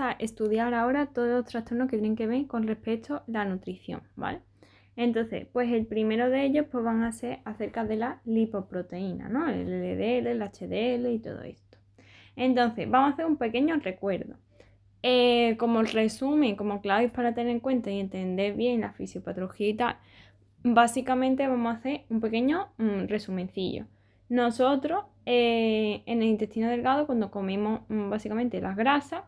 a estudiar ahora todos los trastornos que tienen que ver con respecto a la nutrición, ¿vale? Entonces, pues el primero de ellos pues van a ser acerca de la lipoproteína, ¿no? El LDL, el HDL y todo esto. Entonces, vamos a hacer un pequeño recuerdo. Como resumen, como claves para tener en cuenta y entender bien la fisiopatología y tal, básicamente vamos a hacer un pequeño resumencillo. Nosotros en el intestino delgado, cuando comemos básicamente las grasas,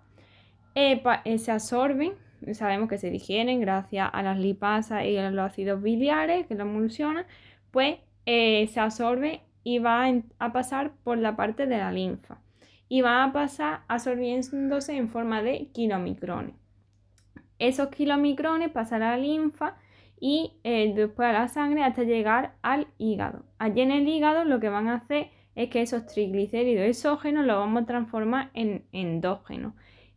se absorben, sabemos que se digieren gracias a las lipasas y a los ácidos biliares que lo emulsionan, pues se absorbe y va a pasar por la parte de la linfa y va a pasar absorbiéndose en forma de kilomicrones. Esos kilomicrones pasan a la linfa y después a la sangre hasta llegar al hígado. Allí en el hígado lo que van a hacer es que esos triglicéridos exógenos los vamos a transformar en endógenos,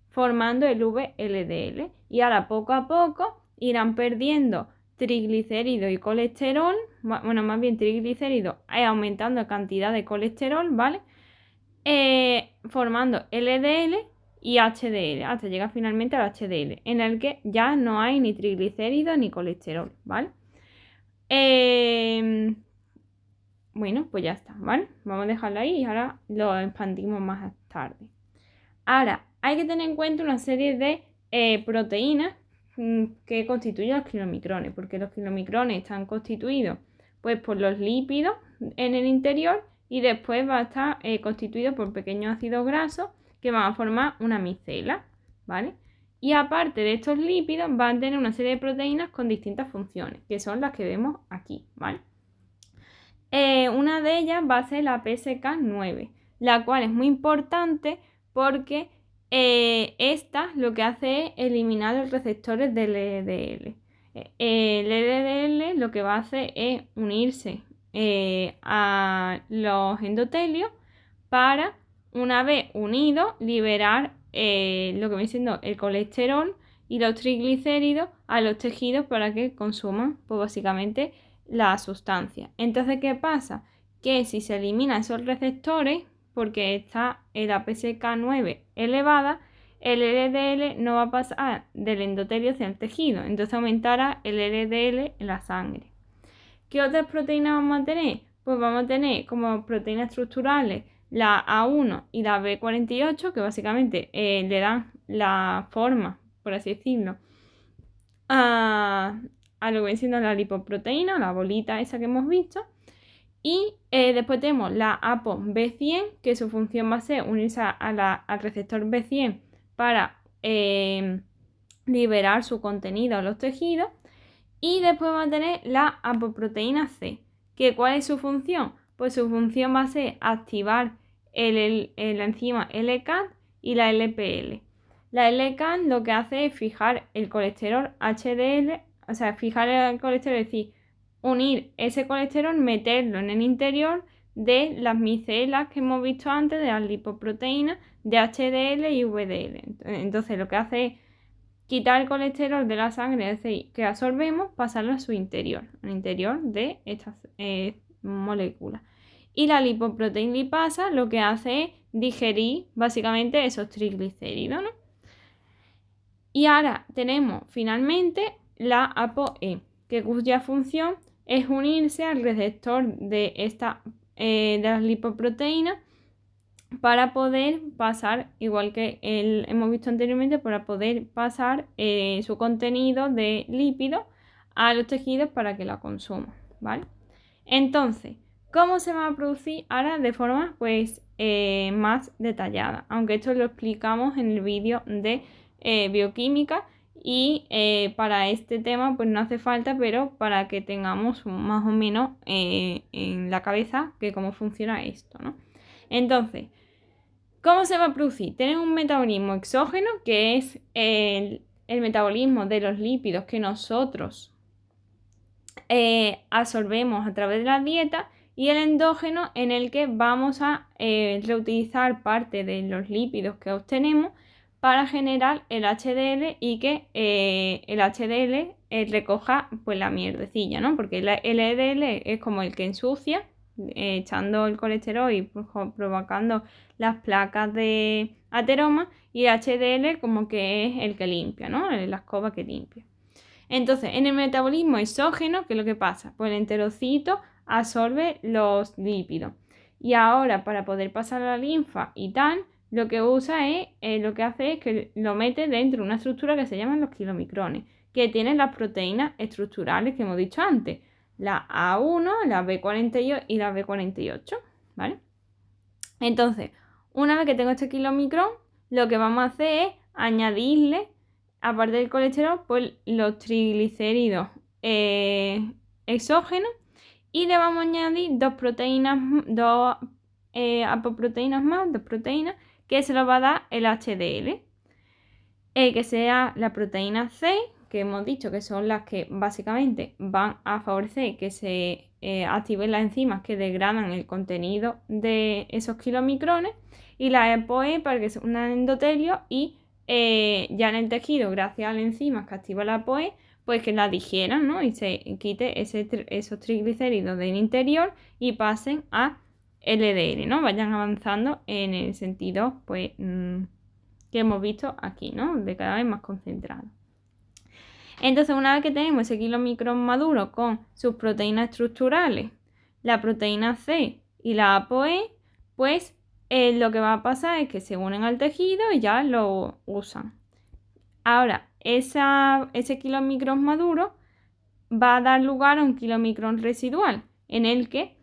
formando el VLDL. Y ahora poco a poco irán perdiendo triglicéridos y colesterol, bueno, más bien triglicéridos, aumentando la cantidad de colesterol, ¿vale? Formando LDL y HDL, hasta llegar finalmente al HDL, en el que ya no hay ni triglicéridos ni colesterol, ¿vale? Bueno, pues ya está, ¿vale? Vamos a dejarlo ahí y ahora lo expandimos más tarde. Ahora, hay que tener en cuenta una serie de proteínas que constituyen los kilomicrones, porque los kilomicrones están constituidos pues, por los lípidos en el interior y después va a estar constituido por pequeños ácidos grasos que van a formar una micela, ¿vale? Y aparte de estos lípidos van a tener una serie de proteínas con distintas funciones, que son las que vemos aquí, ¿vale? Una de ellas va a ser la PSK9, la cual es muy importante porque esta lo que hace es eliminar los receptores del LDL. El LDL lo que va a hacer es unirse a los endotelios para, una vez unidos, liberar lo que viene siendo el colesterol y los triglicéridos a los tejidos para que consuman, pues básicamente, la sustancia. Entonces, ¿qué pasa? Que si se eliminan esos receptores, porque está la PSK9 elevada, el LDL no va a pasar del endotelio hacia el tejido, entonces aumentará el LDL en la sangre. ¿Qué otras proteínas vamos a tener? Pues vamos a tener como proteínas estructurales la A1 y la B48, que básicamente le dan la forma, por así decirlo, a lo que viene siendo la lipoproteína, la bolita esa que hemos visto. Y después tenemos la ApoB100, que su función va a ser unirse al receptor B100 para liberar su contenido a los tejidos. Y después va a tener la apoproteína C, que ¿cuál es su función? Pues su función va a ser activar la enzima LCAT y la LPL. La LCAT lo que hace es fijar el colesterol HDL, o sea, fijar el colesterol, es decir, unir ese colesterol, meterlo en el interior de las micelas que hemos visto antes, de las lipoproteínas de HDL y VDL. Entonces lo que hace es quitar el colesterol de la sangre, es decir, que absorbemos, pasarlo a su interior, al interior de estas moléculas. Y la lipoproteína lipasa lo que hace es digerir básicamente esos triglicéridos, ¿no? Y ahora tenemos finalmente la ApoE, que cuya función es unirse al receptor de las lipoproteínas para poder pasar, igual que hemos visto anteriormente, para poder pasar su contenido de lípidos a los tejidos para que la consuman, ¿vale? Entonces, ¿cómo se va a producir ahora de forma pues más detallada? Aunque esto lo explicamos en el vídeo de bioquímica y para este tema pues no hace falta, pero para que tengamos más o menos en la cabeza que cómo funciona esto, ¿no? Entonces, ¿cómo se va a producir? Tenemos un metabolismo exógeno, que es el metabolismo de los lípidos que nosotros absorbemos a través de la dieta, y el endógeno, en el que vamos a reutilizar parte de los lípidos que obtenemos para generar el HDL y que el HDL recoja pues la mierdecilla, ¿no? Porque el LDL es como el que ensucia, echando el colesterol y provocando las placas de ateroma, y el HDL como que es el que limpia, ¿no? La escoba que limpia. Entonces, en el metabolismo exógeno, ¿qué es lo que pasa? Pues el enterocito absorbe los lípidos. Y ahora, para poder pasar a la linfa y tal, lo que usa es, lo que hace es que lo mete dentro de una estructura que se llaman los kilomicrones, que tienen las proteínas estructurales que hemos dicho antes, la A1, la B48 y la B48, ¿vale? Entonces, una vez que tengo este kilomicrón, lo que vamos a hacer es añadirle, aparte del colesterol, pues los triglicéridos exógenos, y le vamos a añadir dos apoproteínas más, dos proteínas, que se lo va a dar el HDL, que sea la proteína C, que hemos dicho que son las que básicamente van a favorecer que se activen las enzimas que degradan el contenido de esos kilomicrones, y la ApoE para que se unan al endotelio y ya en el tejido, gracias a las enzimas que activa la ApoE, pues que la digieran, ¿no? Y se quite esos triglicéridos del interior y pasen a LDL, ¿no? Vayan avanzando en el sentido, pues, que hemos visto aquí, ¿no? De cada vez más concentrado. Entonces, una vez que tenemos ese kilomicrón maduro con sus proteínas estructurales, la proteína C y la ApoE, pues lo que va a pasar es que se unen al tejido y ya lo usan. Ahora, ese kilomicrón maduro va a dar lugar a un kilomicrón residual, en el que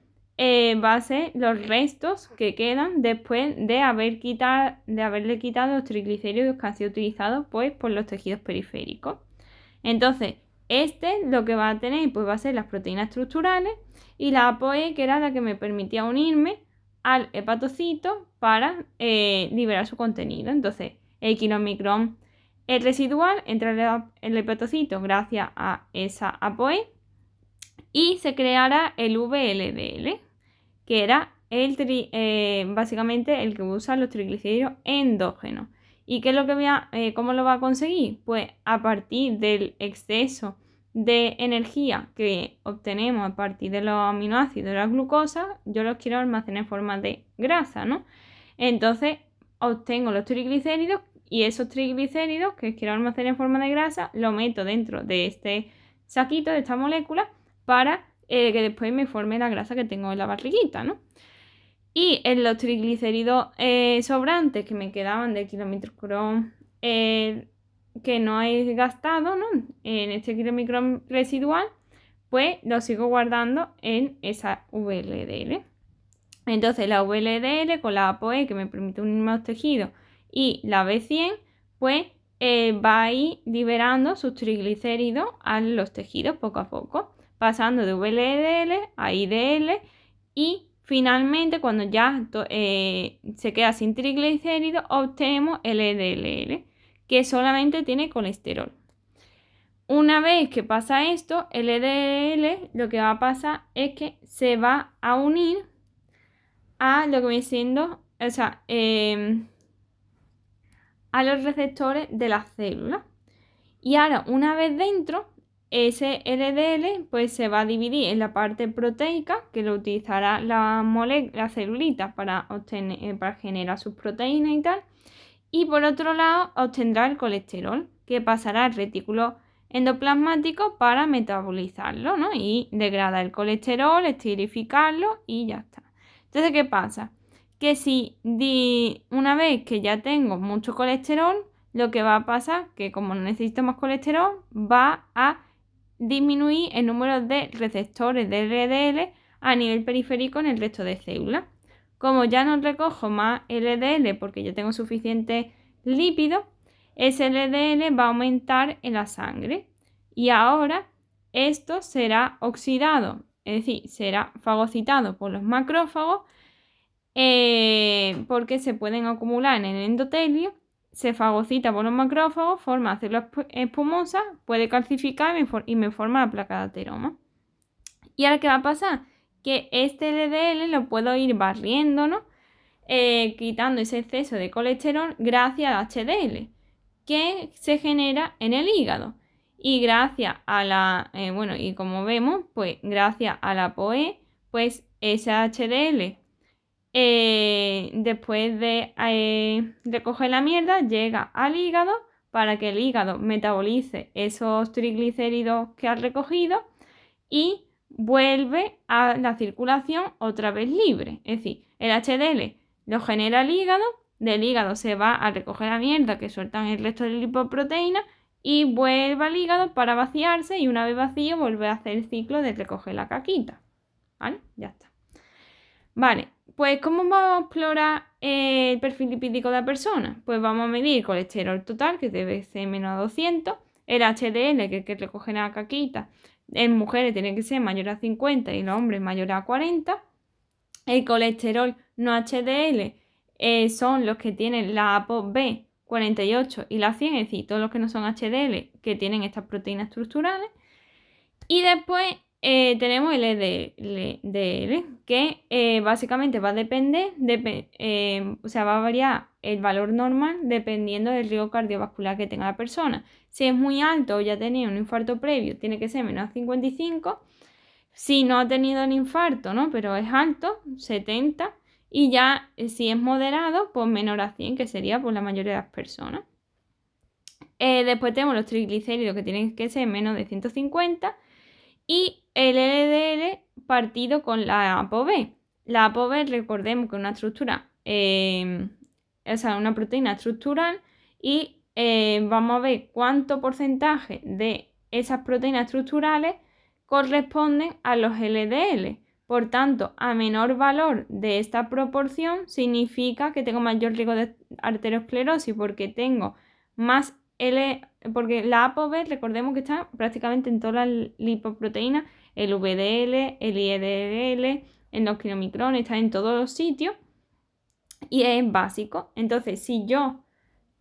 va a ser los restos que quedan después de haberle quitado los triglicéridos que han sido utilizados, pues, por los tejidos periféricos. Entonces, lo que va a tener, pues, va a ser las proteínas estructurales y la ApoE, que era la que me permitía unirme al hepatocito para liberar su contenido. Entonces, el kilomicrón residual entra el hepatocito gracias a esa ApoE y se creará el VLDL, que era básicamente el que usa los triglicéridos endógenos. ¿Y qué es lo que cómo lo va a conseguir? Pues a partir del exceso de energía que obtenemos a partir de los aminoácidos de la glucosa, yo los quiero almacenar en forma de grasa, ¿no? Entonces obtengo los triglicéridos y esos triglicéridos que quiero almacenar en forma de grasa, lo meto dentro de este saquito, de esta molécula, para que después me forme la grasa que tengo en la barriguita, ¿no? Y en los triglicéridos sobrantes que me quedaban del kilomicrón que no he gastado, ¿no? En este kilomicrón residual, pues lo sigo guardando en esa VLDL. Entonces la VLDL con la ApoE, que me permite unirme a los tejidos, y la B100, pues va a ir liberando sus triglicéridos a los tejidos poco a poco, pasando de VLDL a IDL, y finalmente cuando ya se queda sin triglicéridos, obtenemos el LDL, que solamente tiene colesterol. Una vez que pasa esto, el LDL lo que va a pasar es que se va a unir a lo que viene siendo, o sea, a los receptores de las células. Y ahora, una vez dentro, ese LDL pues se va a dividir en la parte proteica, que lo utilizará la celulita para generar sus proteínas y tal. Y por otro lado, obtendrá el colesterol, que pasará al retículo endoplasmático para metabolizarlo, ¿no? Y degradar el colesterol, esterificarlo y ya está. Entonces, ¿qué pasa? Que si una vez que ya tengo mucho colesterol, lo que va a pasar que como no necesito más colesterol, va a disminuir el número de receptores de LDL a nivel periférico en el resto de células. Como ya no recojo más LDL porque ya tengo suficiente lípido, ese LDL va a aumentar en la sangre y ahora esto será oxidado, es decir, será fagocitado por los macrófagos porque se pueden acumular en el endotelio, se fagocita por los macrófagos, forma células espumosas, puede calcificar y me forma la placa de ateroma. ¿Y ahora qué va a pasar? Que este LDL lo puedo ir barriendo, ¿no? Quitando ese exceso de colesterol gracias al HDL que se genera en el hígado. Y gracias a y como vemos, pues gracias a la ApoE, pues ese HDL, después de recoger la mierda, llega al hígado para que el hígado metabolice esos triglicéridos que ha recogido y vuelve a la circulación otra vez libre. Es decir, el HDL lo genera el hígado, del hígado se va a recoger la mierda que sueltan el resto de lipoproteínas y vuelve al hígado para vaciarse y una vez vacío vuelve a hacer el ciclo de recoger la caquita. ¿Vale? Ya está. Vale, pues ¿cómo vamos a explorar el perfil lipídico de la persona? Pues vamos a medir el colesterol total, que debe ser menos a 200, el HDL, que es el que recoge la caquita, en mujeres tiene que ser mayor a 50 y en hombres mayor a 40. El colesterol no HDL son los que tienen la ApoB 48 y la 100, es decir, todos los que no son HDL que tienen estas proteínas estructurales. Y después tenemos el LDL, que básicamente va a depender, o sea, va a variar el valor normal dependiendo del riesgo cardiovascular que tenga la persona. Si es muy alto o ya tenía un infarto previo, tiene que ser menos 55. Si no ha tenido el infarto, ¿no? Pero es alto, 70. Y ya si es moderado, pues menor a 100, que sería pues la mayoría de las personas. Después tenemos los triglicéridos que tienen que ser menos de 150. Y el LDL partido con la ApoB. La ApoB, recordemos que es una estructura, o sea, una proteína estructural y vamos a ver cuánto porcentaje de esas proteínas estructurales corresponden a los LDL. Por tanto, a menor valor de esta proporción significa que tengo mayor riesgo de arteriosclerosis porque tengo más porque la ApoB, recordemos que está prácticamente en todas las lipoproteínas, el VDL, el IDL, en los kilomicrones, está en todos los sitios y es básico. Entonces, si yo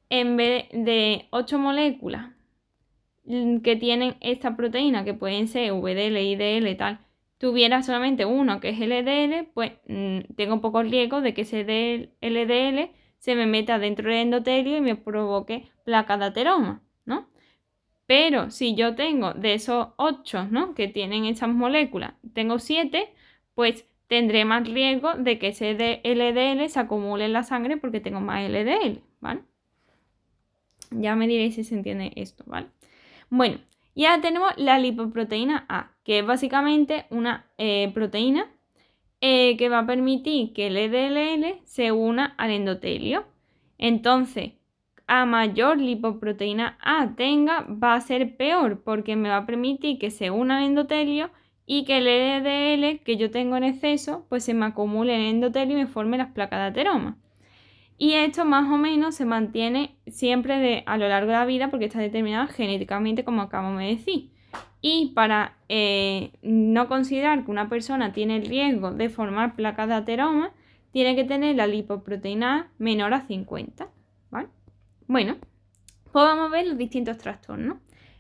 en vez de 8 moléculas que tienen esta proteína, que pueden ser VDL, IDL y tal, tuviera solamente uno que es LDL, pues tengo poco riesgo de que ese LDL se me meta dentro del endotelio y me provoque placa de ateroma, ¿no? Pero si yo tengo de esos 8, ¿no?, que tienen esas moléculas, tengo 7, pues tendré más riesgo de que ese LDL se acumule en la sangre porque tengo más LDL, ¿vale? Ya me diréis si se entiende esto, ¿vale? Bueno, ya tenemos la lipoproteína A, que es básicamente una proteína que va a permitir que el LDL se una al endotelio. Entonces, a mayor lipoproteína A tenga, va a ser peor porque me va a permitir que se una al endotelio y que el LDL que yo tengo en exceso pues se me acumule en el endotelio y me forme las placas de ateroma. Y esto más o menos se mantiene siempre a lo largo de la vida porque está determinado genéticamente, como acabamos de decir. Y para no considerar que una persona tiene el riesgo de formar placas de ateroma, tiene que tener la lipoproteína A menor a 50, ¿vale? Bueno, pues vamos a ver los distintos trastornos.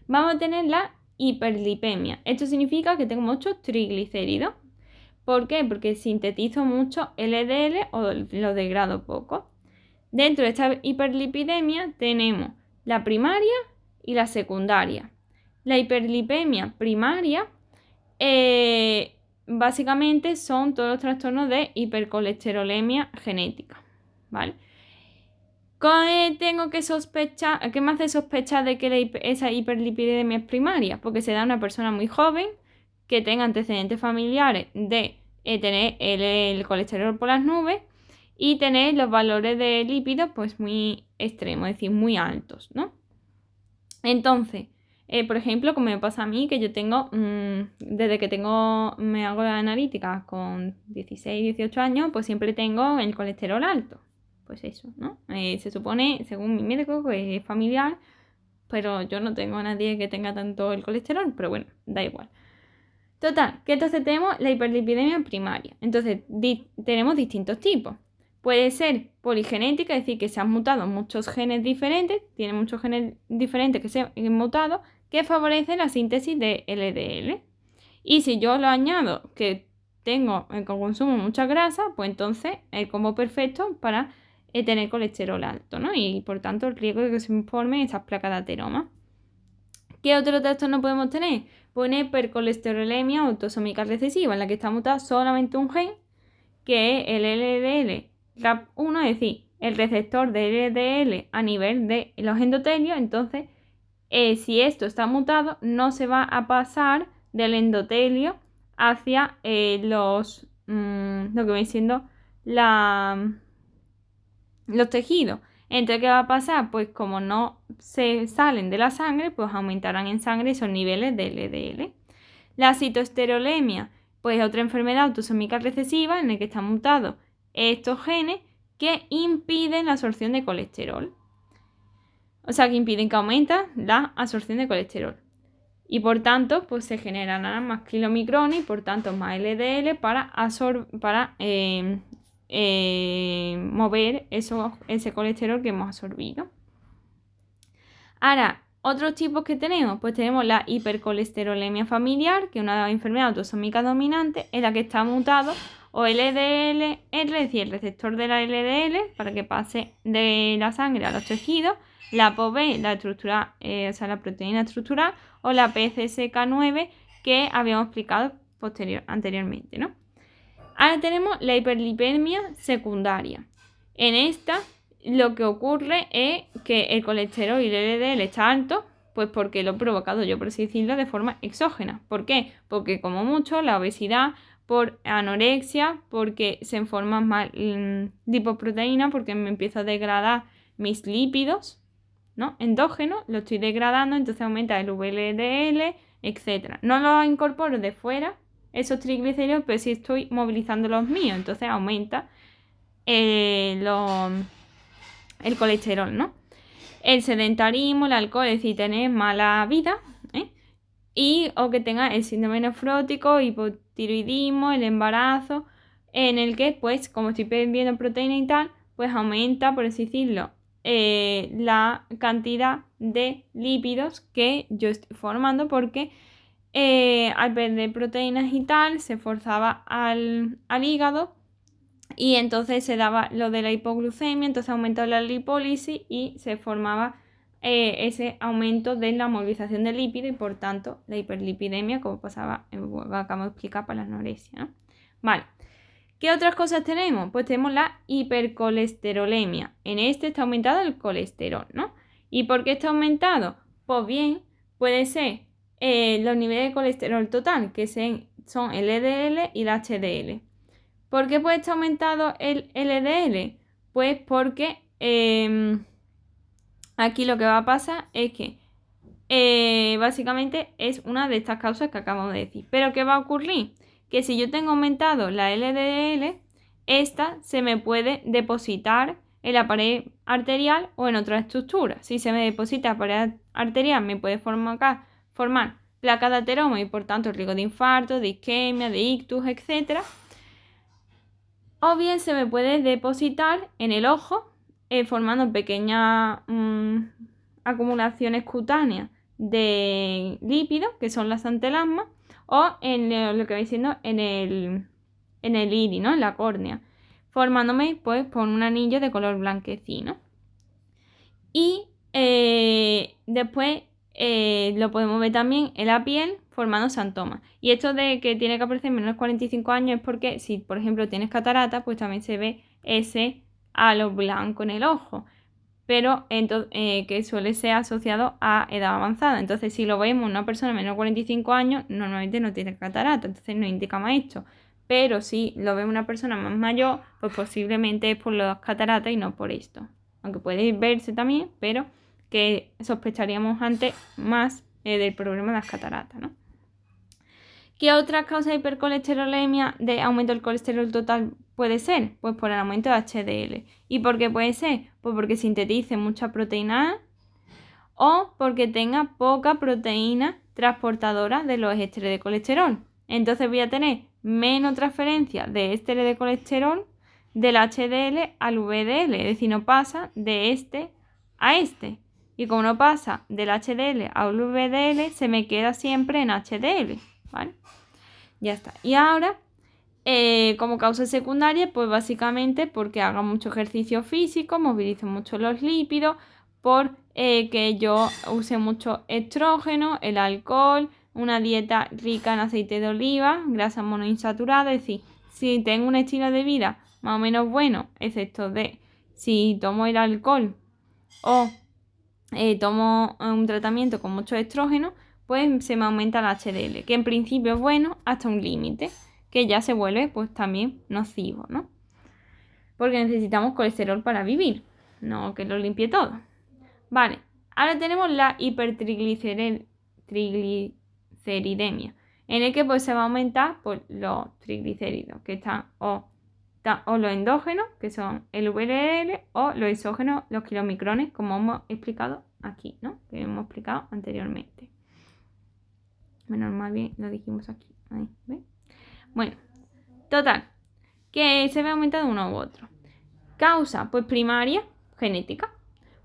Vamos a tener la hiperlipemia. Esto significa que tengo muchos triglicéridos. ¿Por qué? Porque sintetizo mucho LDL o lo degrado poco. Dentro de esta hiperlipidemia tenemos la primaria y la secundaria. La hiperlipemia primaria básicamente son todos los trastornos de hipercolesterolemia genética, ¿vale? ¿Qué tengo que sospechar? ¿Qué me hace sospechar de que esa hiperlipidemia es primaria? Porque se da a una persona muy joven que tenga antecedentes familiares de tener el colesterol por las nubes y tener los valores de lípidos pues muy extremos, es decir, muy altos, ¿no? Entonces, por ejemplo, como me pasa a mí, que yo tengo, desde que me hago la analítica con 16, 18 años, pues siempre tengo el colesterol alto. Pues eso, ¿no? Se supone, según mi médico, que es familiar, pero yo no tengo a nadie que tenga tanto el colesterol, pero bueno, da igual. Total, que entonces tenemos la hiperlipidemia primaria. Entonces, tenemos distintos tipos. Puede ser poligenética, es decir, que se han mutado muchos genes diferentes, tiene muchos genes diferentes que se han mutado, que favorecen la síntesis de LDL. Y si yo lo añado que tengo que consumo mucha grasa, pues entonces el combo perfecto para tener colesterol alto, ¿no? Y por tanto el riesgo de que se formen esas placas de ateroma. ¿Qué otro trastorno podemos tener? Pues una hipercolesterolemia autosómica recesiva, en la que está mutado solamente un gen, que es el LDL-RAP1, es decir, el receptor de LDL a nivel de los endotelios. Entonces, si esto está mutado, no se va a pasar del endotelio hacia lo que viene siendo los tejidos. Entonces, ¿qué va a pasar? Pues como no se salen de la sangre, pues aumentarán en sangre esos niveles de LDL. La citoesterolemia, pues es otra enfermedad autosómica recesiva en la que están mutados estos genes que impiden la absorción de colesterol. O sea, que impiden que aumente la absorción de colesterol. Y por tanto, pues se generarán más kilomicrones y por tanto más LDL para mover ese colesterol que hemos absorbido. Ahora, otros tipos que tenemos, pues tenemos la hipercolesterolemia familiar, que es una enfermedad autosómica dominante en la que está mutado o LDL, es decir, el receptor de la LDL para que pase de la sangre a los tejidos, la ApoB, la proteína estructural, o la PCSK9 que habíamos explicado anteriormente, ¿no? Ahora tenemos la hiperlipemia secundaria. En esta lo que ocurre es que el colesterol y el LDL está alto, pues porque lo he provocado yo, por así decirlo, de forma exógena. ¿Por qué? Porque como mucho la obesidad, por anorexia, porque se forman más lipoproteínas, porque me empiezo a degradar mis lípidos, ¿no? Endógenos, lo estoy degradando, entonces aumenta el VLDL, etc. No lo incorporo de fuera, esos triglicéridos, pero sí estoy movilizando los míos, entonces aumenta el colesterol, ¿no? El sedentarismo, el alcohol, es decir, tener mala vida, o que tenga el síndrome nefrótico, hipotiroidismo, el embarazo, en el que, pues, como estoy perdiendo proteína y tal, pues aumenta, por así decirlo, la cantidad de lípidos que yo estoy formando, porque al perder proteínas y tal, se forzaba al hígado y entonces se daba lo de la hipoglucemia, entonces aumentó la lipólisis y se formaba ese aumento de la movilización de lípidos y por tanto la hiperlipidemia, como pasaba, acabamos de explicar para la anorexia, ¿no? Vale. ¿Qué otras cosas tenemos? Pues tenemos la hipercolesterolemia. En este está aumentado el colesterol, ¿no? ¿Y por qué está aumentado? Pues bien, puede ser los niveles de colesterol total, que son el LDL y el HDL. ¿Por qué puede estar aumentado el LDL? Pues porque aquí lo que va a pasar es que básicamente es una de estas causas que acabamos de decir. ¿Pero qué va a ocurrir? Que si yo tengo aumentado la LDL, esta se me puede depositar en la pared arterial o en otra estructura. Si se me deposita en la pared arterial, me puede formar placa de ateroma y por tanto riesgo de infarto, de isquemia, de ictus, etc. O bien se me puede depositar en el ojo, formando pequeñas acumulaciones cutáneas de lípidos, que son las antelasmas, o en lo que vais diciendo en el iris, ¿no? En la córnea, formándome pues por un anillo de color blanquecino. Y después lo podemos ver también en la piel formando xantomas. Y esto de que tiene que aparecer menos de 45 años es porque si por ejemplo tienes catarata, pues también se ve ese halo blanco en el ojo, pero que suele ser asociado a edad avanzada. Entonces, si lo vemos en una persona de menos de 45 años, normalmente no tiene catarata, entonces no indica más esto. Pero si lo vemos una persona más mayor, pues posiblemente es por las cataratas y no por esto. Aunque puede verse también, pero que sospecharíamos antes más del problema de las cataratas, ¿no? ¿Qué otras causas de hipercolesterolemia de aumento del colesterol total puede ser? Pues por el aumento de HDL. ¿Y por qué puede ser? Pues porque sintetice mucha proteína A o porque tenga poca proteína transportadora de los ésteres de colesterol. Entonces voy a tener menos transferencia de ésteres de colesterol del HDL al VDL, es decir, no pasa de este a este. Y como no pasa del HDL al VDL, se me queda siempre en HDL, ¿vale? Ya está. Y ahora, como causa secundaria, pues básicamente porque haga mucho ejercicio físico, movilice mucho los lípidos, por que yo use mucho estrógeno, el alcohol, una dieta rica en aceite de oliva, grasa monoinsaturada. Es decir, si tengo un estilo de vida más o menos bueno, excepto de si tomo el alcohol o tomo un tratamiento con mucho estrógeno, pues se me aumenta el HDL, que en principio es bueno hasta un límite, que ya se vuelve pues también nocivo, ¿no? Porque necesitamos colesterol para vivir, no que lo limpie todo. Vale, ahora tenemos la hipertrigliceridemia, en el que pues se va a aumentar pues, los triglicéridos, que están o los endógenos, que son el VLL, o los exógenos, los kilomicrones, como hemos explicado aquí, ¿no? Que hemos explicado anteriormente. Menos mal bien lo dijimos aquí. Ahí, ¿ves? Bueno, total, que se ve aumentado uno u otro. Causa, pues primaria, genética.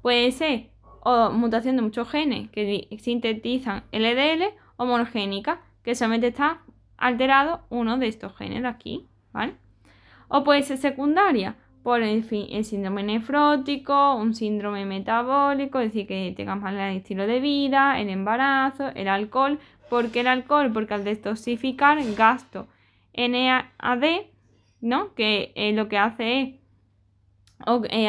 Puede ser o mutación de muchos genes que sintetizan LDL o monogénica, que solamente está alterado uno de estos genes de aquí, ¿vale? O puede ser secundaria por el síndrome nefrótico, un síndrome metabólico, es decir, que tengas mal estilo de vida, el embarazo, el alcohol. ¿Por qué el alcohol? Porque al detoxificar gasto NAD, ¿no? Que lo que hace es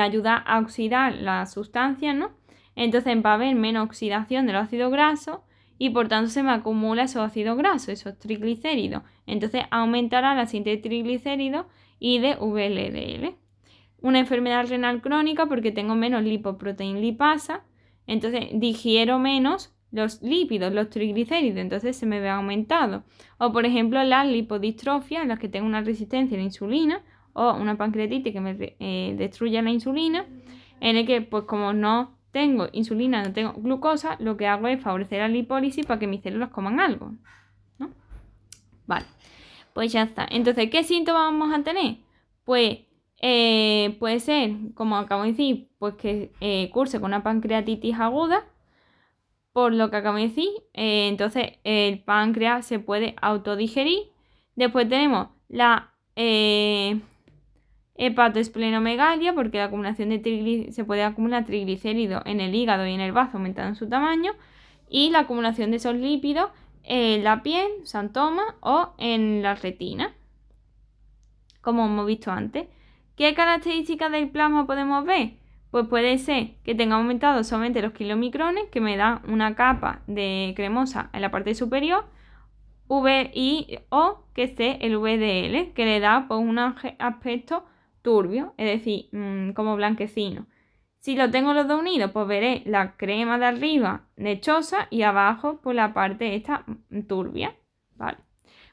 ayudar a oxidar las sustancias, ¿no? Entonces va a haber menos oxidación del ácido graso y por tanto se me acumula esos ácidos grasos, esos triglicéridos. Entonces aumentará la síntesis de triglicéridos y de VLDL. Una enfermedad renal crónica porque tengo menos lipoproteína lipasa, entonces digiero menos los lípidos, los triglicéridos, entonces se me ve aumentado. O por ejemplo las lipodistrofias, en las que tengo una resistencia a la insulina, o una pancreatitis que me destruye la insulina, en el que pues como no tengo insulina, no tengo glucosa, lo que hago es favorecer la lipólisis para que mis células coman algo, ¿no? Vale, pues ya está. Entonces, ¿qué síntomas vamos a tener? Pues puede ser, como acabo de decir, pues que curse con una pancreatitis aguda, por lo que acabo de decir. Entonces el páncreas se puede autodigerir. Después tenemos la hepatoesplenomegalia, porque la acumulación de se puede acumular triglicéridos en el hígado y en el bazo, aumentando su tamaño, y la acumulación de esos lípidos en la piel, xantoma, o en la retina, como hemos visto antes. ¿Qué características del plasma podemos ver? Pues puede ser que tenga aumentado solamente los kilomicrones, que me da una capa de cremosa en la parte superior, o que esté el VDL, que le da pues, un aspecto turbio, es decir, como blanquecino. Si lo tengo los dos unidos, pues veré la crema de arriba lechosa y abajo por la parte esta turbia. Vale,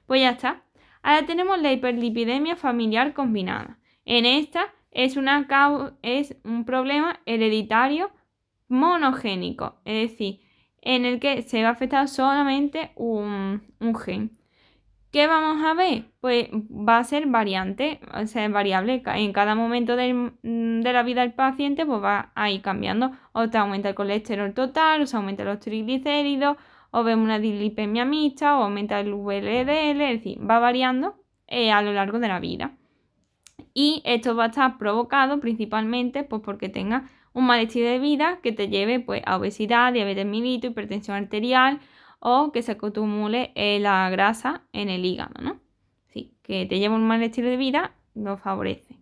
pues ya está. Ahora tenemos la hiperlipidemia familiar combinada. En esta es un problema hereditario monogénico, es decir, en el que se va a afectar solamente un gen. ¿Qué vamos a ver? Pues va a ser variante, o sea, variable. En cada momento de la vida del paciente pues va a ir cambiando. O te aumenta el colesterol total, o se aumentan los triglicéridos, o vemos una dislipemia mixta, o aumenta el VLDL, es decir, va variando a lo largo de la vida. Y esto va a estar provocado principalmente pues, porque tenga un mal estilo de vida que te lleve pues, a obesidad, diabetes mellitus, hipertensión arterial, o que se acumule la grasa en el hígado, ¿no? Sí, que te lleva un mal estilo de vida, lo favorece.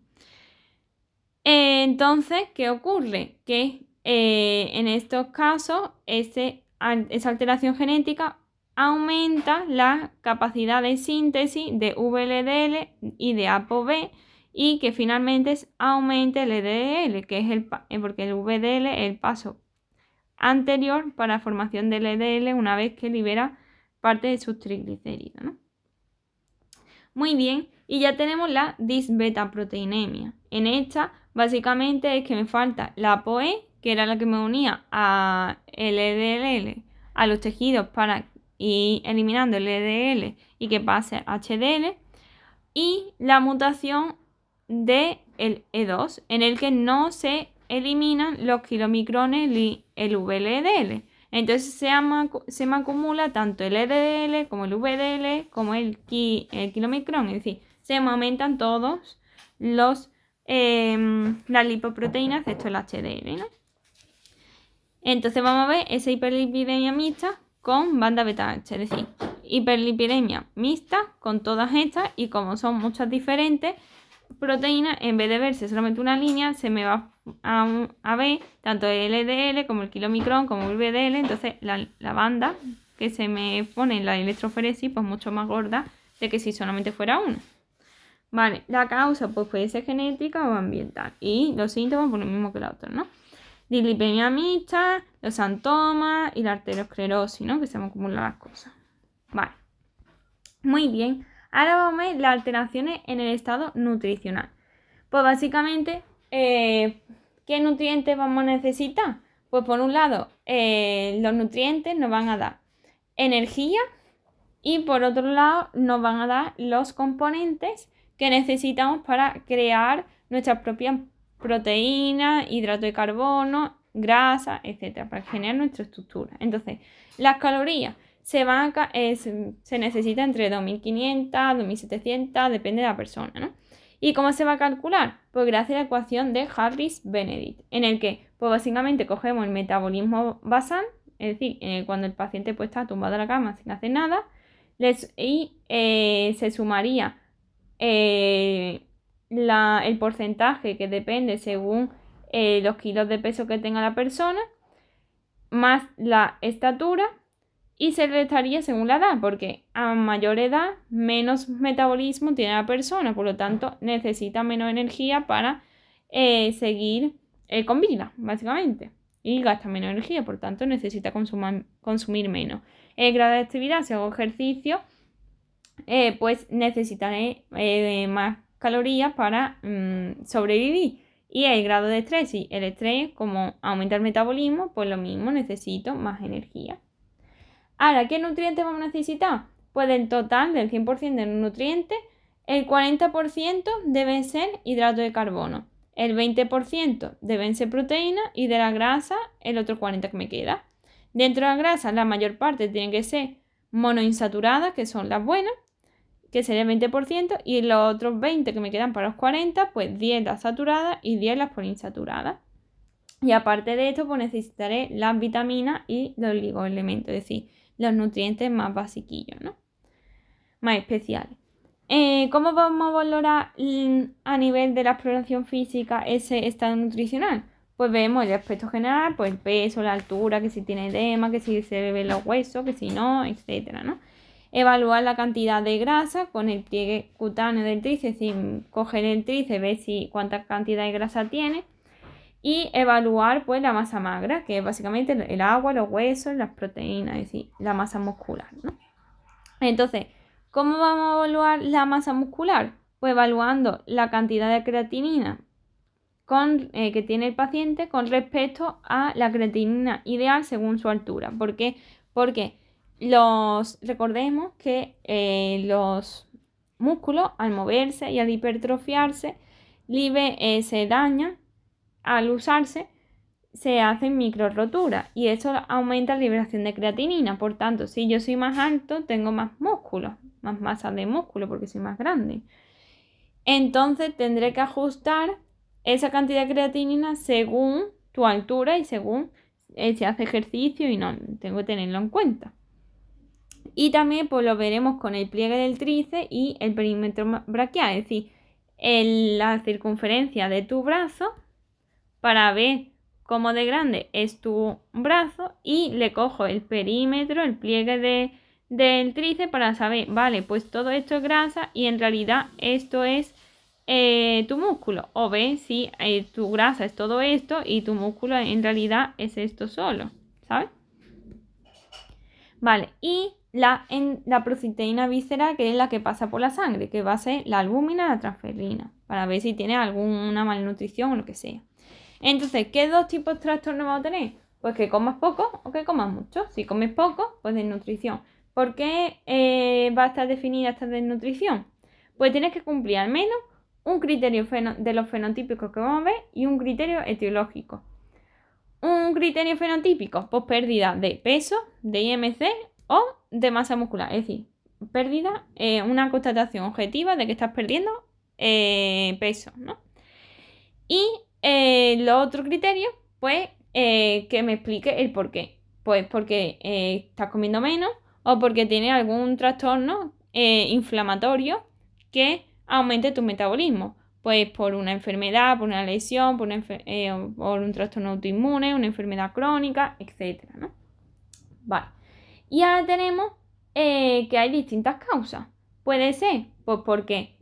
Entonces, ¿qué ocurre? Que en estos casos, esa alteración genética aumenta la capacidad de síntesis de VLDL y de ApoB, y que finalmente aumente el LDL, que es porque el VDL es el paso anterior para la formación del LDL una vez que libera parte de sus triglicéridos, ¿no? Muy bien, y ya tenemos la disbetaproteinemia. En esta, básicamente es que me falta la ApoE, que era la que me unía a LDL, a los tejidos para ir eliminando el LDL y que pase a HDL, y la mutación del E2, en el que no se eliminan los kilomicrones y el VLDL. Entonces se me acumula tanto el LDL como el VDL como el kilomicrón. Es decir, se me aumentan todos las lipoproteínas, excepto el HDL, ¿no? Entonces vamos a ver esa hiperlipidemia mixta con banda beta ancha, es decir, hiperlipidemia mixta con todas estas, y como son muchas diferentes proteínas, en vez de verse solamente una línea, se me va a ver tanto el LDL como el kilomicrón como el VDL. Entonces la banda que se me pone en la electroforesis pues mucho más gorda de que si solamente fuera una. Vale, la causa pues puede ser genética o ambiental, y los síntomas pues lo mismo que la otra, ¿no? Dislipidemia mixta, los síntomas y la arteriosclerosis, ¿no? Que se me acumulan las cosas. Vale, muy bien. Ahora vamos a ver las alteraciones en el estado nutricional. Pues básicamente, ¿qué nutrientes vamos a necesitar? Pues por un lado, los nutrientes nos van a dar energía, y por otro lado nos van a dar los componentes que necesitamos para crear nuestras propias proteínas, hidrato de carbono, grasa, etcétera, para generar nuestra estructura. Entonces, las calorías se necesitan entre 2.500, 2.700, depende de la persona, ¿no? ¿Y cómo se va a calcular? Pues gracias a la ecuación de Harris-Benedict, en el que pues básicamente cogemos el metabolismo basal, es decir, cuando el paciente pues está tumbado en la cama sin hacer nada, se sumaría el porcentaje que depende según los kilos de peso que tenga la persona, más la estatura, y se restaría según la edad, porque a mayor edad menos metabolismo tiene la persona, por lo tanto necesita menos energía para seguir con vida, básicamente, y gasta menos energía, por tanto necesita consumir menos. El grado de actividad, si hago ejercicio, pues necesitaré más calorías para sobrevivir. Y el grado de estrés, y el estrés, como aumenta el metabolismo, pues lo mismo, necesito más energía. Ahora, ¿qué nutrientes vamos a necesitar? Pues del total del 100% de los nutrientes, el 40% deben ser hidratos de carbono, el 20% deben ser proteínas, y de la grasa el otro 40% que me queda. Dentro de la grasa, la mayor parte tienen que ser monoinsaturadas, que son las buenas, que sería el 20%, y los otros 20 que me quedan para los 40, pues 10 las saturadas y 10 las poliinsaturadas. Y aparte de esto, pues necesitaré las vitaminas y los oligoelementos, es decir, los nutrientes más basiquillos, ¿no? Más especiales. ¿Cómo vamos a valorar a nivel de la exploración física ese estado nutricional? Pues vemos el aspecto general, pues el peso, la altura, que si tiene edema, que si se ven los huesos, que si no, etcétera, ¿no? Evaluar la cantidad de grasa con el pliegue cutáneo del tríceps, sin coger el tríceps, ver cuánta cantidad de grasa tiene. Y evaluar pues la masa magra, que es básicamente el agua, los huesos, las proteínas, es decir, la masa muscular, ¿no? Entonces, ¿cómo vamos a evaluar la masa muscular? Pues evaluando la cantidad de creatinina que tiene el paciente con respecto a la creatinina ideal según su altura. ¿Por qué? Porque recordemos que los músculos, al moverse y al hipertrofiarse, se dañan. Al usarse, se hacen micro roturas, y eso aumenta la liberación de creatinina. Por tanto, si yo soy más alto, tengo más músculo, más masa de músculo, porque soy más grande. Entonces tendré que ajustar esa cantidad de creatinina según tu altura y según si hace ejercicio, y no, tengo que tenerlo en cuenta. Y también pues lo veremos con el pliegue del tríceps y el perímetro braquial, es decir, la circunferencia de tu brazo, para ver cómo de grande es tu brazo, y le cojo el perímetro, el pliegue del tríceps, para saber, vale, pues todo esto es grasa y en realidad esto es tu músculo. O ver si tu grasa es todo esto y tu músculo en realidad es esto solo, ¿sabes? Vale, y la proteína visceral, que es la que pasa por la sangre, que va a ser la albúmina, la transferrina, para ver si tiene alguna malnutrición o lo que sea. Entonces, ¿qué dos tipos de trastornos vamos a tener? Pues que comas poco o que comas mucho. Si comes poco, pues desnutrición. ¿Por qué va a estar definida esta desnutrición? Pues tienes que cumplir al menos un criterio de los fenotípicos que vamos a ver y un criterio etiológico. Un criterio fenotípico, pues pérdida de peso, de IMC o de masa muscular. Es decir, pérdida, una constatación objetiva de que estás perdiendo peso, ¿no? Y los otros criterios, pues que me explique el por qué. Pues porque estás comiendo menos o porque tienes algún trastorno inflamatorio que aumente tu metabolismo. Pues por una enfermedad, por una lesión, por un trastorno autoinmune, una enfermedad crónica, etc., ¿no? Vale. Y ahora tenemos que hay distintas causas. Puede ser pues porque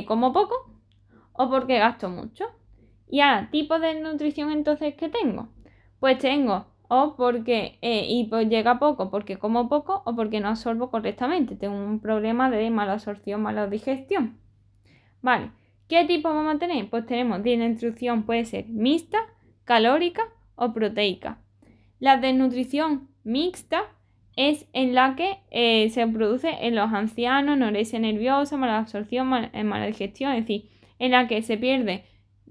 como poco o porque gasto mucho. Y ahora, tipos de nutrición entonces que tengo. Pues tengo o porque pues llega poco porque como poco o porque no absorbo correctamente. Tengo un problema de mala absorción, mala digestión. Vale. ¿Qué tipo vamos a tener? Pues tenemos desnutrición, puede ser mixta, calórica o proteica. La desnutrición mixta es en la que se produce en los ancianos, anorexia nerviosa, mala absorción, mala digestión, es decir, en la que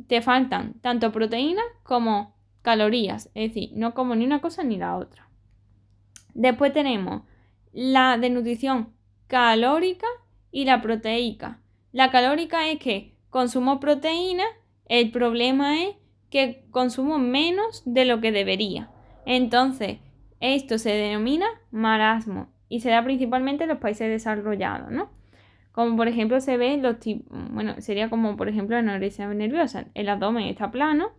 te faltan tanto proteínas como calorías, es decir, no como ni una cosa ni la otra. Después tenemos la desnutrición calórica y la proteica. La calórica es que consumo proteína, el problema es que consumo menos de lo que debería. Entonces, esto se denomina marasmo y se da principalmente en los países desarrollados, ¿no? Como por ejemplo se ve sería como por ejemplo la anorexia nerviosa. El abdomen está plano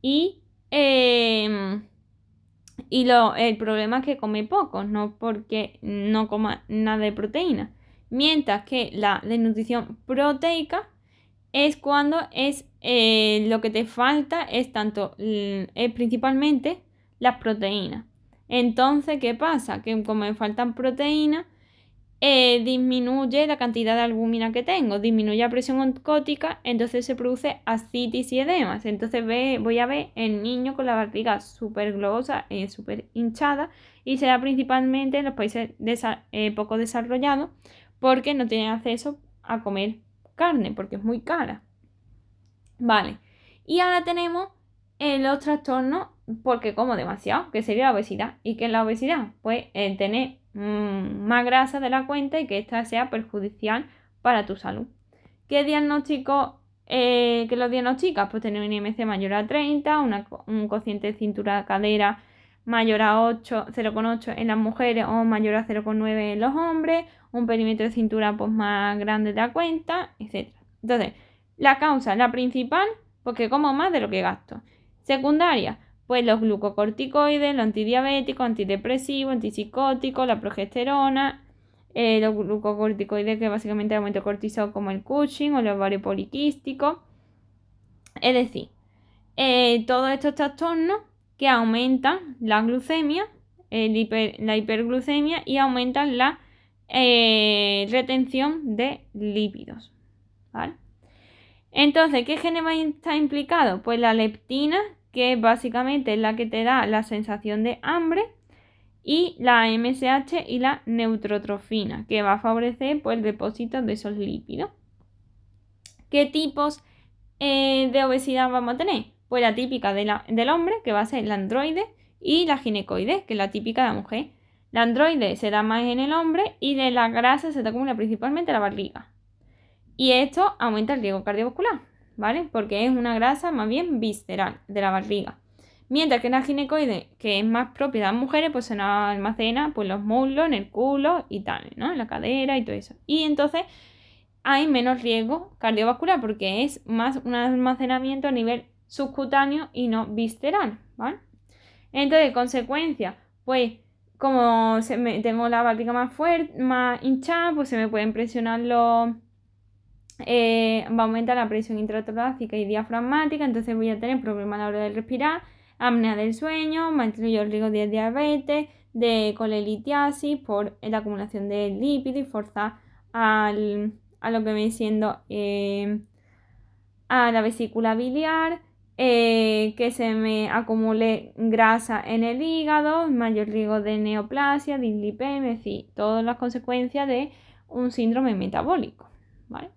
y el problema es que come poco, no porque no coma nada de proteína. Mientras que la desnutrición proteica es cuando lo que te falta es principalmente las proteínas. Entonces, ¿qué pasa? Que como me faltan proteínas, disminuye la cantidad de albúmina que tengo, disminuye la presión osmótica, entonces se produce ascitis y edemas. Entonces voy a ver el niño con la barriga súper globosa, súper hinchada, y será principalmente en los países poco desarrollados porque no tienen acceso a comer carne porque es muy cara. Vale, y ahora tenemos los trastornos porque como demasiado, que sería la obesidad. ¿Y qué es la obesidad? Pues tener más grasa de la cuenta y que esta sea perjudicial para tu salud. ¿Qué diagnóstico que lo diagnosticas? Pues tener un IMC mayor a 30, un cociente de cintura-cadera mayor a 0,8 en las mujeres o mayor a 0,9 en los hombres, un perímetro de cintura pues más grande de la cuenta, etc. Entonces, la causa, la principal, porque como más de lo que gasto. Secundaria, pues los glucocorticoides, los antidiabéticos, antidepresivos, antipsicóticos, la progesterona, los glucocorticoides que básicamente aumentan el cortisol como el Cushing o el ovario poliquístico. Es decir, todos estos trastornos que aumentan la glucemia, la hiperglucemia y aumentan la retención de lípidos. ¿Vale? Entonces, ¿qué gene está implicado? Pues la leptina, que básicamente es la que te da la sensación de hambre, y la MSH y la neurotrofina, que va a favorecer pues, el depósito de esos lípidos. ¿Qué tipos de obesidad vamos a tener? Pues la típica del hombre, que va a ser la androide, y la ginecoide, que es la típica de la mujer. La androide se da más en el hombre y de la grasa se te acumula principalmente en la barriga. Y esto aumenta el riesgo cardiovascular, ¿vale? Porque es una grasa más bien visceral de la barriga. Mientras que la ginecoide, que es más propia de las mujeres, pues se nos almacena pues, los muslos, en el culo y tal, ¿no? En la cadera y todo eso. Y entonces hay menos riesgo cardiovascular porque es más un almacenamiento a nivel subcutáneo y no visceral, ¿vale? Entonces, consecuencia, pues como tengo la barriga más fuerte, más hinchada, pues se me pueden presionar va a aumentar la presión intratorácica y diafragmática, entonces voy a tener problemas a la hora de respirar, apnea del sueño, mayor riesgo de diabetes, de colelitiasis por la acumulación de lípidos y forzar a lo que viene siendo a la vesícula biliar, que se me acumule grasa en el hígado, mayor riesgo de neoplasia, dislipemia, es decir, todas las consecuencias de un síndrome metabólico, ¿vale?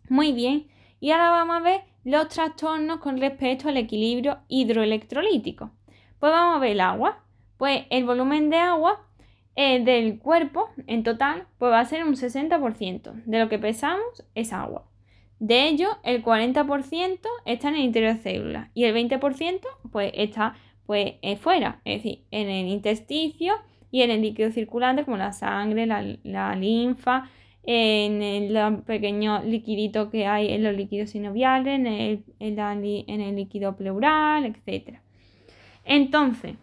Muy bien, y ahora vamos a ver los trastornos con respecto al equilibrio hidroelectrolítico. Pues vamos a ver el agua. Pues el volumen de agua del cuerpo en total pues va a ser un 60%. De lo que pesamos es agua. De ello, el 40% está en el interior de células y el 20% pues está fuera, es decir, en el intersticio y en el líquido circulante como la sangre, la linfa, en los pequeños liquiditos que hay en los líquidos sinoviales, en el líquido pleural, etc. Entonces,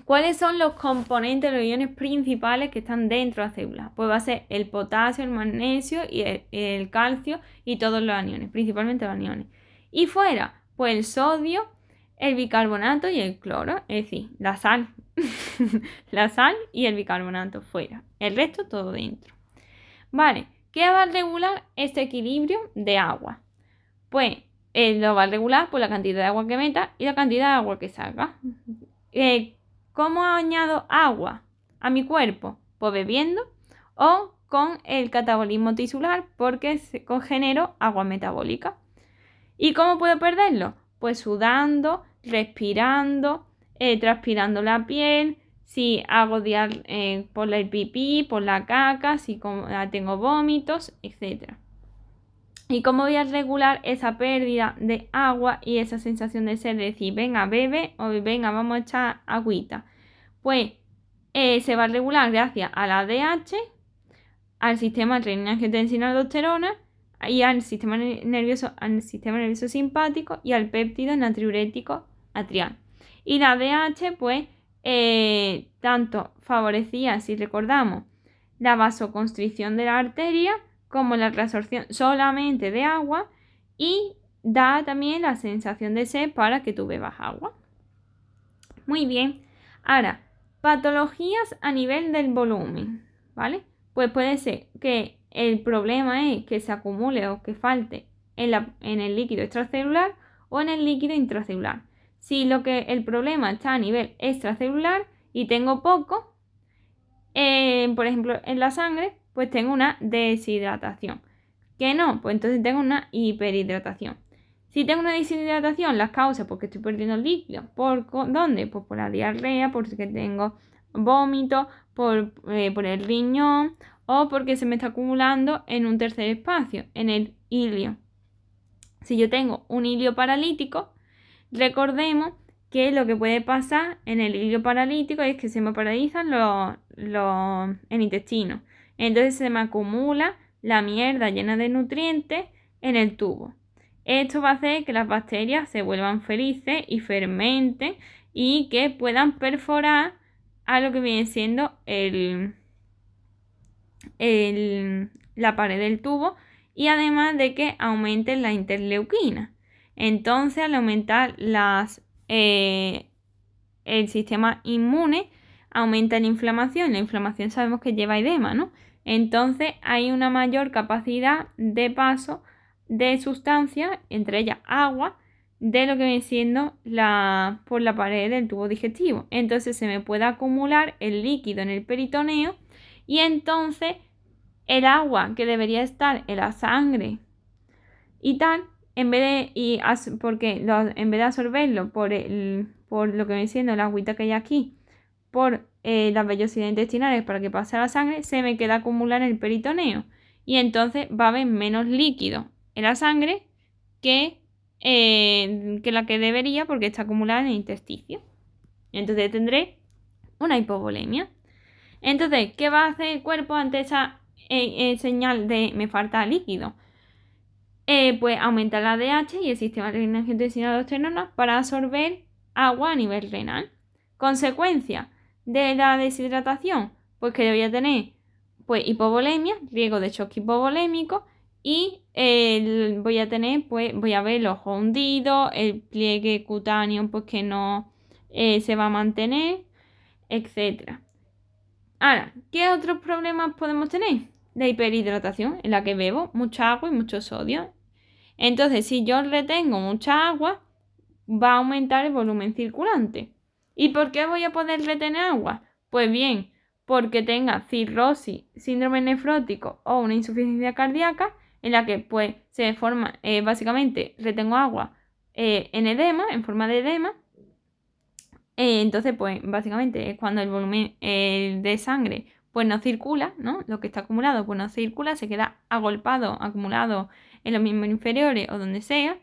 ¿cuáles son los componentes, los iones principales que están dentro de la célula? Pues va a ser el potasio, el magnesio y el calcio y todos los aniones, principalmente los aniones. Y fuera, pues el sodio, el bicarbonato y el cloro, es decir, la sal. La sal y el bicarbonato fuera. El resto todo dentro. Vale, ¿qué va a regular este equilibrio de agua? Pues lo va a regular por la cantidad de agua que meta y la cantidad de agua que salga. ¿Cómo añado agua a mi cuerpo? Pues bebiendo o con el catabolismo tisular porque genero agua metabólica. ¿Y cómo puedo perderlo? Pues sudando, respirando, transpirando la piel, si hago por el pipí, por la caca, si tengo vómitos, etc. ¿Y cómo voy a regular esa pérdida de agua y esa sensación de sed? De decir, venga, bebe o venga, vamos a echar agüita. Pues se va a regular gracias al ADH, al sistema adrenina-angiotensina-aldosterona y al sistema nervioso simpático y al péptido natriurético atrial. Y la ADH, pues, tanto favorecía, si recordamos, la vasoconstricción de la arteria como la reabsorción solamente de agua y da también la sensación de sed para que tú bebas agua. Muy bien. Ahora, patologías a nivel del volumen, ¿vale? Pues puede ser que el problema es que se acumule o que falte en el líquido extracelular o en el líquido intracelular. Si el problema está a nivel extracelular y tengo poco, por ejemplo en la sangre, pues tengo una deshidratación. ¿Que no? Pues entonces tengo una hiperhidratación. Si tengo una deshidratación, las causas porque estoy perdiendo líquido. ¿Por dónde? Pues por la diarrea, porque tengo vómito, por el riñón o porque se me está acumulando en un tercer espacio, en el ilio. Si yo tengo un ilio paralítico, recordemos que lo que puede pasar en el ilio paralítico es que se me paralizan el intestino. Entonces se me acumula la mierda llena de nutrientes en el tubo. Esto va a hacer que las bacterias se vuelvan felices y fermenten y que puedan perforar a lo que viene siendo la pared del tubo y además de que aumenten la interleuquina. Entonces, al aumentar el sistema inmune, aumenta la inflamación. La inflamación sabemos que lleva edema, ¿no? Entonces, hay una mayor capacidad de paso de sustancias, entre ellas agua, de lo que viene siendo por la pared del tubo digestivo. Entonces, se me puede acumular el líquido en el peritoneo y entonces el agua que debería estar en la sangre y tal, en vez de absorberlo por lo que viene siendo la agüita que hay aquí, por las vellosidades intestinales para que pase a la sangre, se me queda acumular en el peritoneo. Y entonces va a haber menos líquido en la sangre que la que debería porque está acumulada en el intersticio. Entonces tendré una hipovolemia. Entonces, ¿qué va a hacer el cuerpo ante esa señal de me falta líquido? Pues aumenta la ADH y el sistema adrenina-angiotensina-aldosterona para absorber agua a nivel renal. Consecuencia de la deshidratación, pues que voy a tener pues hipovolemia, riesgo de shock hipovolémico y voy a ver el ojo hundido, el pliegue cutáneo pues que no se va a mantener, etc. Ahora, ¿qué otros problemas podemos tener? La hiperhidratación, en la que bebo mucha agua y mucho sodio. Entonces, si yo retengo mucha agua, va a aumentar el volumen circulante. ¿Y por qué voy a poder retener agua? Pues bien, porque tenga cirrosis, síndrome nefrótico o una insuficiencia cardíaca, en la que pues se forma, básicamente retengo agua en edema, en forma de edema. Entonces, pues básicamente es cuando el volumen de sangre pues no circula, ¿no? Lo que está acumulado pues no circula, se queda agolpado, acumulado en los miembros inferiores o donde sea.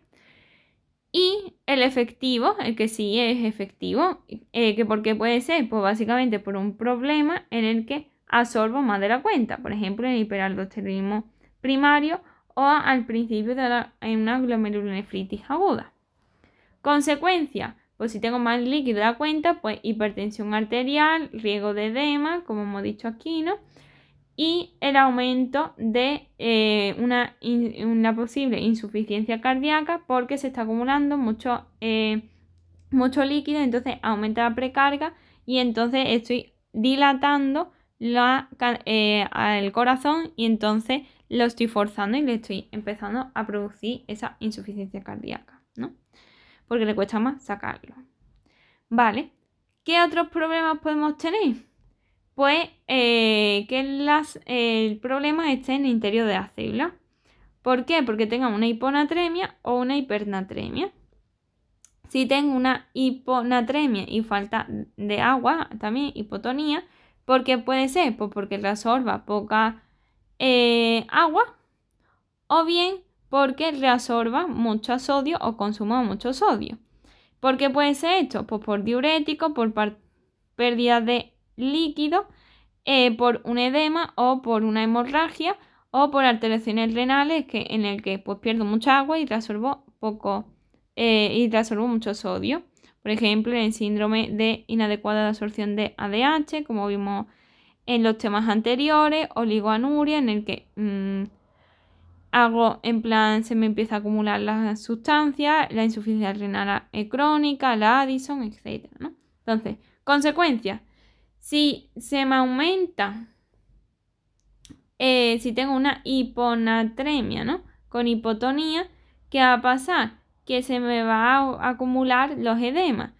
Y el efectivo, el que sí es efectivo, que ¿por qué puede ser? Pues básicamente por un problema en el que absorbo más de la cuenta, por ejemplo, en el hiperaldosteronismo primario o al principio en una glomerulonefritis aguda. Consecuencia, pues si tengo más líquido de la cuenta, pues hipertensión arterial, riesgo de edema, como hemos dicho aquí, ¿no? Y el aumento de una posible insuficiencia cardíaca porque se está acumulando mucho líquido, entonces aumenta la precarga y entonces estoy dilatando el corazón y entonces lo estoy forzando y le estoy empezando a producir esa insuficiencia cardíaca, ¿no? Porque le cuesta más sacarlo. Vale, ¿qué otros problemas podemos tener? Pues que el problema esté en el interior de la célula. ¿Por qué? Porque tenga una hiponatremia o una hipernatremia. Si tengo una hiponatremia y falta de agua, también hipotonía, ¿por qué puede ser? Pues porque reabsorba poca agua o bien porque reabsorba mucho sodio o consuma mucho sodio. ¿Por qué puede ser esto? Pues por diurético, por pérdida de líquido, por un edema o por una hemorragia o por alteraciones renales en el que pues pierdo mucha agua y reabsorbo mucho sodio. Por ejemplo, en el síndrome de inadecuada absorción de ADH, como vimos en los temas anteriores, oligoanuria, en el que se me empieza a acumular las sustancias, la insuficiencia renal crónica, la Addison, etc., ¿no? Entonces, consecuencias. Si se me aumenta, si tengo una hiponatremia, ¿no? Con hipotonía, ¿qué va a pasar? Que se me va a acumular los edemas.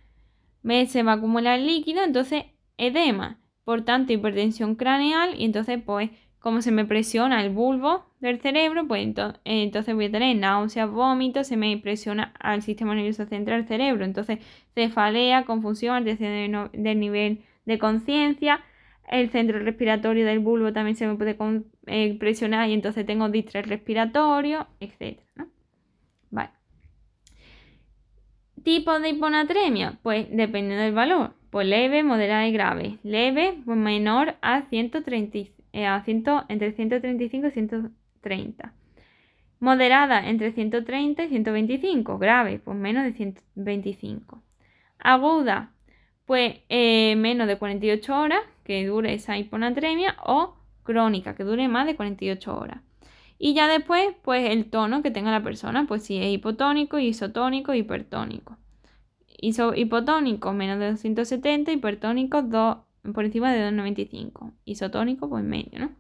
Se va a acumular líquido, entonces edema. Por tanto, hipertensión craneal y entonces, pues, como se me presiona el bulbo del cerebro, pues entonces voy a tener náuseas, vómitos, se me presiona al sistema nervioso central del cerebro. Entonces, cefalea, confusión, alteración del nivel de conciencia. El centro respiratorio del bulbo también se me puede presionar y entonces tengo distrés respiratorio, etc., ¿no? Vale. ¿Tipo de hiponatremia? Pues depende del valor. Pues leve, moderada y grave. Leve, pues menor a entre 135 y 130. Moderada, entre 130 y 125. Grave, pues menos de 125. Aguda, pues menos de 48 horas, que dure esa hiponatremia, o crónica, que dure más de 48 horas. Y ya después, pues el tono que tenga la persona, pues si es hipotónico, isotónico, hipertónico. Hipotónico menos de 270, hipertónico por encima de 295. Isotónico, pues medio, ¿no?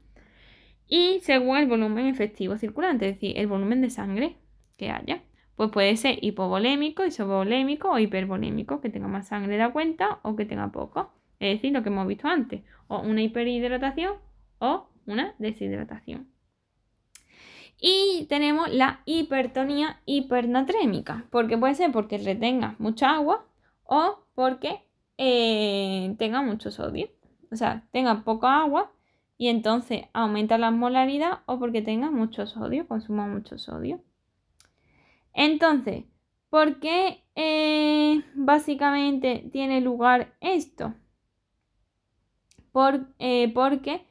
Y según el volumen efectivo circulante, es decir, el volumen de sangre que haya. Pues puede ser hipovolémico, isovolémico o hipervolémico, que tenga más sangre de la cuenta o que tenga poco. Es decir, lo que hemos visto antes, o una hiperhidratación o una deshidratación. Y tenemos la hipertonía hipernatrémica, porque puede ser porque retenga mucha agua o porque tenga mucho sodio. O sea, tenga poca agua y entonces aumenta la molaridad o porque tenga mucho sodio, consuma mucho sodio. Entonces, ¿por qué básicamente tiene lugar esto? Porque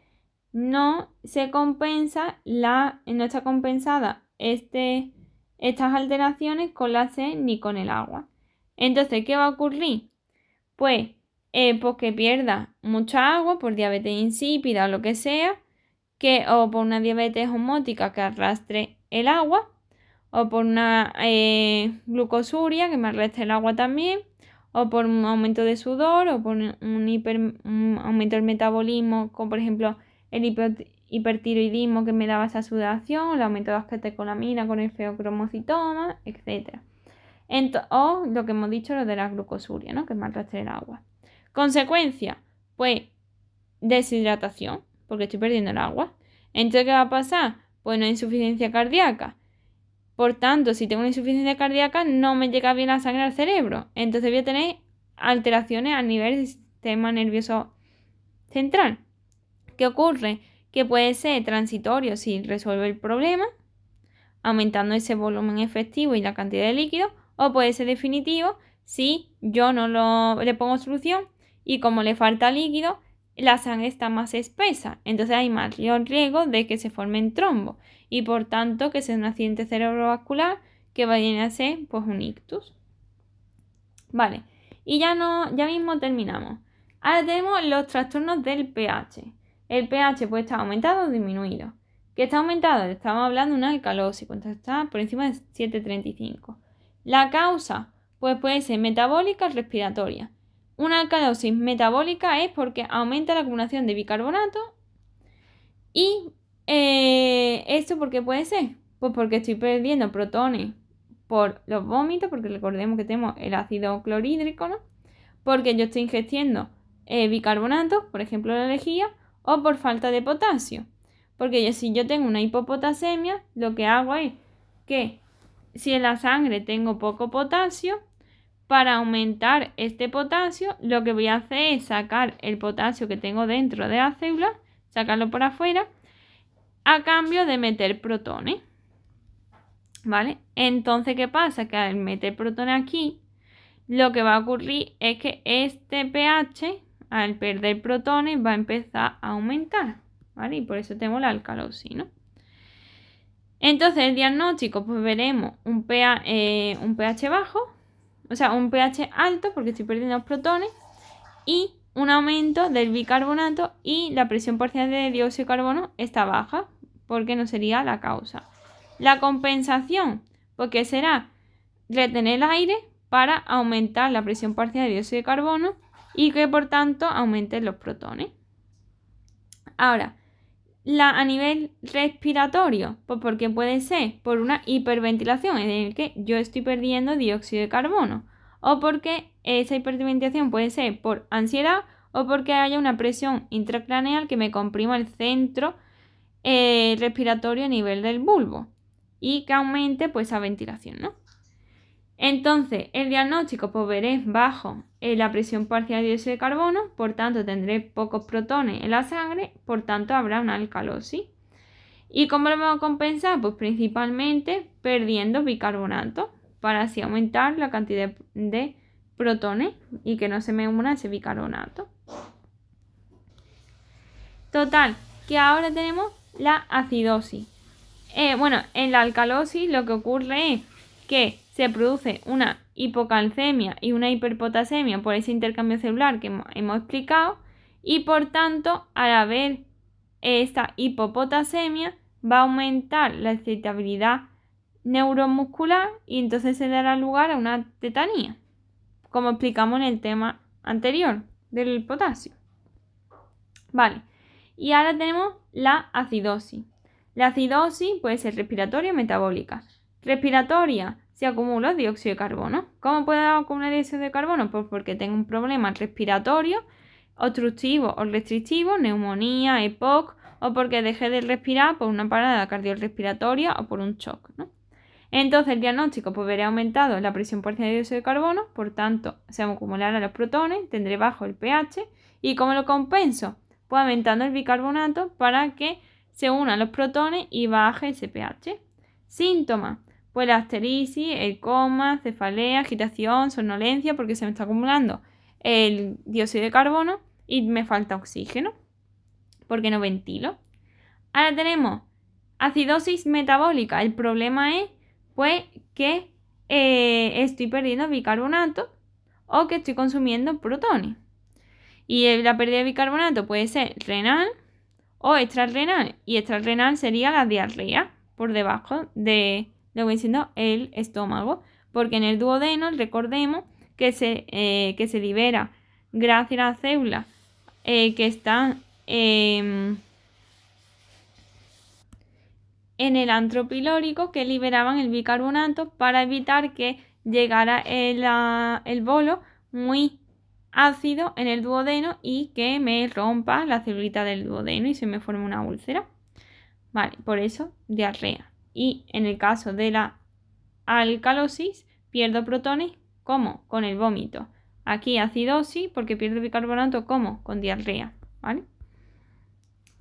no se compensa no está compensada estas alteraciones con la sed ni con el agua. Entonces, ¿qué va a ocurrir? Pues que pierda mucha agua por diabetes insípida o lo que sea, o por una diabetes osmótica que arrastre el agua, o por una glucosuria que me arrastre el agua también, o por un aumento de sudor, o por un aumento del metabolismo, como por ejemplo el hipertiroidismo que me daba esa sudoración, el aumento de las catecolamina con el feocromocitoma, etc. O lo que hemos dicho, lo de la glucosuria, ¿no? Que me arrastre el agua. Consecuencia, pues deshidratación, porque estoy perdiendo el agua. Entonces, ¿qué va a pasar? Pues no hay insuficiencia cardíaca. Por tanto, si tengo una insuficiencia cardíaca, no me llega bien la sangre al cerebro. Entonces voy a tener alteraciones a nivel del sistema nervioso central. ¿Qué ocurre? Que puede ser transitorio si resuelve el problema, aumentando ese volumen efectivo y la cantidad de líquido, o puede ser definitivo si yo no le pongo solución y como le falta líquido, la sangre está más espesa, entonces hay mayor riesgo de que se formen trombos y por tanto que sea un accidente cerebrovascular que vaya a ser pues un ictus. Vale, y ya mismo terminamos. Ahora tenemos los trastornos del pH. El pH puede estar aumentado o disminuido. ¿Qué está aumentado? Estamos hablando de una alcalosis, cuando está por encima de 7,35. La causa, pues puede ser metabólica o respiratoria. Una alcalosis metabólica es porque aumenta la acumulación de bicarbonato. ¿Y esto por qué puede ser? Pues porque estoy perdiendo protones por los vómitos, porque recordemos que tenemos el ácido clorhídrico, ¿no? Porque yo estoy ingestiendo bicarbonato, por ejemplo la lejía, o por falta de potasio. Porque si yo tengo una hipopotasemia, lo que hago es que si en la sangre tengo poco potasio, para aumentar este potasio, lo que voy a hacer es sacar el potasio que tengo dentro de la célula, sacarlo por afuera, a cambio de meter protones. ¿Vale? Entonces, ¿qué pasa? Que al meter protones aquí, lo que va a ocurrir es que este pH, al perder protones, va a empezar a aumentar. ¿Vale? Y por eso tenemos la alcalosis, ¿no? Entonces, el diagnóstico, pues veremos un pH bajo, o sea, un pH alto porque estoy perdiendo los protones y un aumento del bicarbonato y la presión parcial de dióxido de carbono está baja porque no sería la causa. La compensación, porque será retener el aire para aumentar la presión parcial de dióxido de carbono y que por tanto aumenten los protones. Ahora, a nivel respiratorio, pues porque puede ser por una hiperventilación en el que yo estoy perdiendo dióxido de carbono, o porque esa hiperventilación puede ser por ansiedad o porque haya una presión intracraneal que me comprima el centro respiratorio a nivel del bulbo y que aumente pues esa ventilación, ¿no? Entonces, el diagnóstico, pues veré bajo la presión parcial de dióxido de carbono, por tanto tendré pocos protones en la sangre, por tanto habrá una alcalosis. ¿Y cómo lo vamos a compensar? Pues principalmente perdiendo bicarbonato, para así aumentar la cantidad de protones y que no se me una ese bicarbonato. Total, que ahora tenemos la acidosis. En la alcalosis lo que ocurre es que se produce una hipocalcemia y una hiperpotasemia por ese intercambio celular que hemos explicado y por tanto al haber esta hipopotasemia va a aumentar la excitabilidad neuromuscular y entonces se dará lugar a una tetanía, como explicamos en el tema anterior del potasio. Vale, y ahora tenemos la acidosis. La acidosis puede ser respiratoria o metabólica. Respiratoria, se acumula dióxido de carbono. ¿Cómo puede acumular dióxido de carbono? Pues porque tengo un problema respiratorio, obstructivo o restrictivo, neumonía, EPOC, o porque dejé de respirar por una parada cardiorrespiratoria o por un shock, ¿no? Entonces el diagnóstico, pues veré aumentado la presión parcial de dióxido de carbono, por tanto se acumularán los protones, tendré bajo el pH. ¿Y cómo lo compenso? Pues aumentando el bicarbonato para que se unan los protones y baje ese pH. Síntomas, pues la asterisis, el coma, cefalea, agitación, somnolencia, porque se me está acumulando el dióxido de carbono y me falta oxígeno, porque no ventilo. Ahora tenemos acidosis metabólica. El problema es pues que estoy perdiendo bicarbonato o que estoy consumiendo protones. Y la pérdida de bicarbonato puede ser renal o extrarrenal. Y extrarrenal sería la diarrea por debajo de lo que viene siendo el estómago. Porque en el duodeno, recordemos que se libera gracias a las células que están en el antro pilórico, que liberaban el bicarbonato para evitar que llegara el bolo muy ácido en el duodeno y que me rompa la celulita del duodeno y se me forme una úlcera. Vale, por eso diarrea. Y en el caso de la alcalosis, pierdo protones, ¿cómo? Con el vómito. Aquí acidosis porque pierdo bicarbonato, ¿cómo? Con diarrea, ¿vale?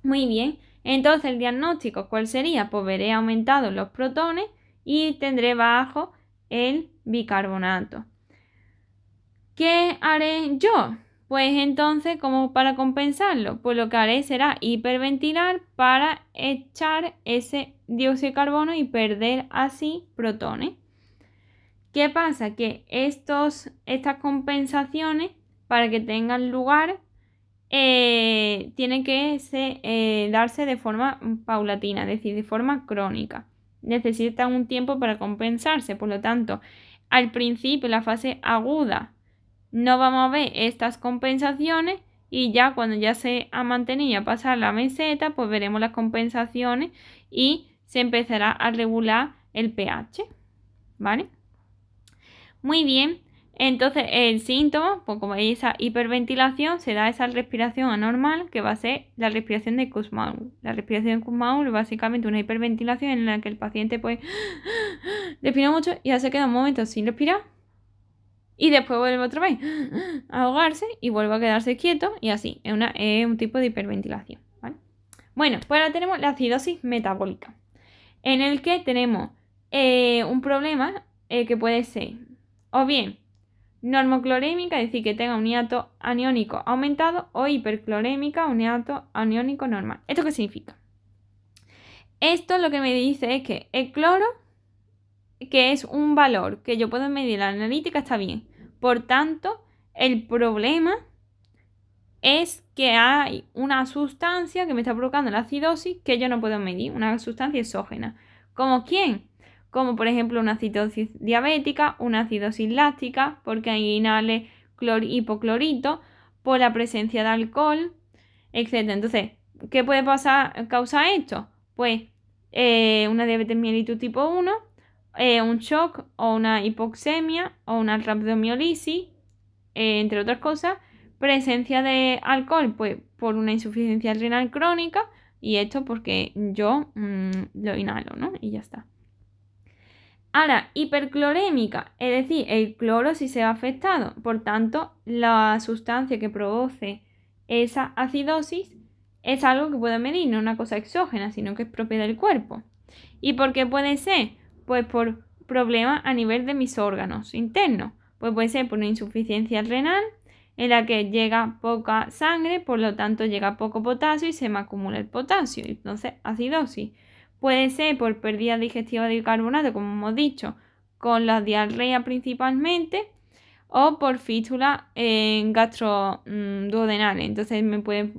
Muy bien. Entonces el diagnóstico, ¿cuál sería? Pues veré aumentados los protones y tendré bajo el bicarbonato. ¿Qué haré yo? Pues entonces, como para compensarlo, pues lo que haré será hiperventilar para echar ese dióxido de carbono y perder así protones. ¿Qué pasa? Que estas compensaciones, para que tengan lugar, tienen que darse de forma paulatina, es decir, de forma crónica. Necesitan un tiempo para compensarse, por lo tanto, al principio, en la fase aguda, no vamos a ver estas compensaciones y ya cuando ya se ha mantenido a pasar la meseta, pues veremos las compensaciones y se empezará a regular el pH, ¿vale? Muy bien, entonces el síntoma, pues como veis esa hiperventilación, se da esa respiración anormal que va a ser la respiración de Kussmaul. La respiración de Kussmaul es básicamente una hiperventilación en la que el paciente pues respira mucho y ya se queda un momento sin respirar y después vuelve otra vez a ahogarse y vuelve a quedarse quieto y así, es un tipo de hiperventilación, ¿vale? Bueno, pues ahora tenemos la acidosis metabólica, en el que tenemos un problema que puede ser o bien normoclorémica, es decir, que tenga un hiato aniónico aumentado, o hiperclorémica, un hiato aniónico normal. ¿Esto qué significa? Esto lo que me dice es que el cloro, que es un valor que yo puedo medir en la analítica, está bien. Por tanto, el problema es que hay una sustancia que me está provocando la acidosis que yo no puedo medir, una sustancia exógena. ¿Como quién? Como por ejemplo una acidosis diabética, una acidosis láctica, porque hay inhale hipoclorito, por la presencia de alcohol, etc. Entonces, ¿qué puede causar esto? Pues una diabetes mellitus tipo 1, un shock o una hipoxemia o una rhabdomiolisis, entre otras cosas. Presencia de alcohol, pues por una insuficiencia renal crónica, y esto porque yo lo inhalo, ¿no? Y ya está. Ahora, hiperclorémica, es decir, el cloro sí se ha afectado, por tanto, la sustancia que produce esa acidosis es algo que puedo medir, no una cosa exógena, sino que es propia del cuerpo. ¿Y por qué puede ser? Pues por problemas a nivel de mis órganos internos. Pues puede ser por una insuficiencia renal, en la que llega poca sangre, por lo tanto llega poco potasio y se me acumula el potasio, entonces acidosis. Puede ser por pérdida digestiva de bicarbonato, como hemos dicho, con la diarrea principalmente, o por fístula gastroduodenales. Entonces me puede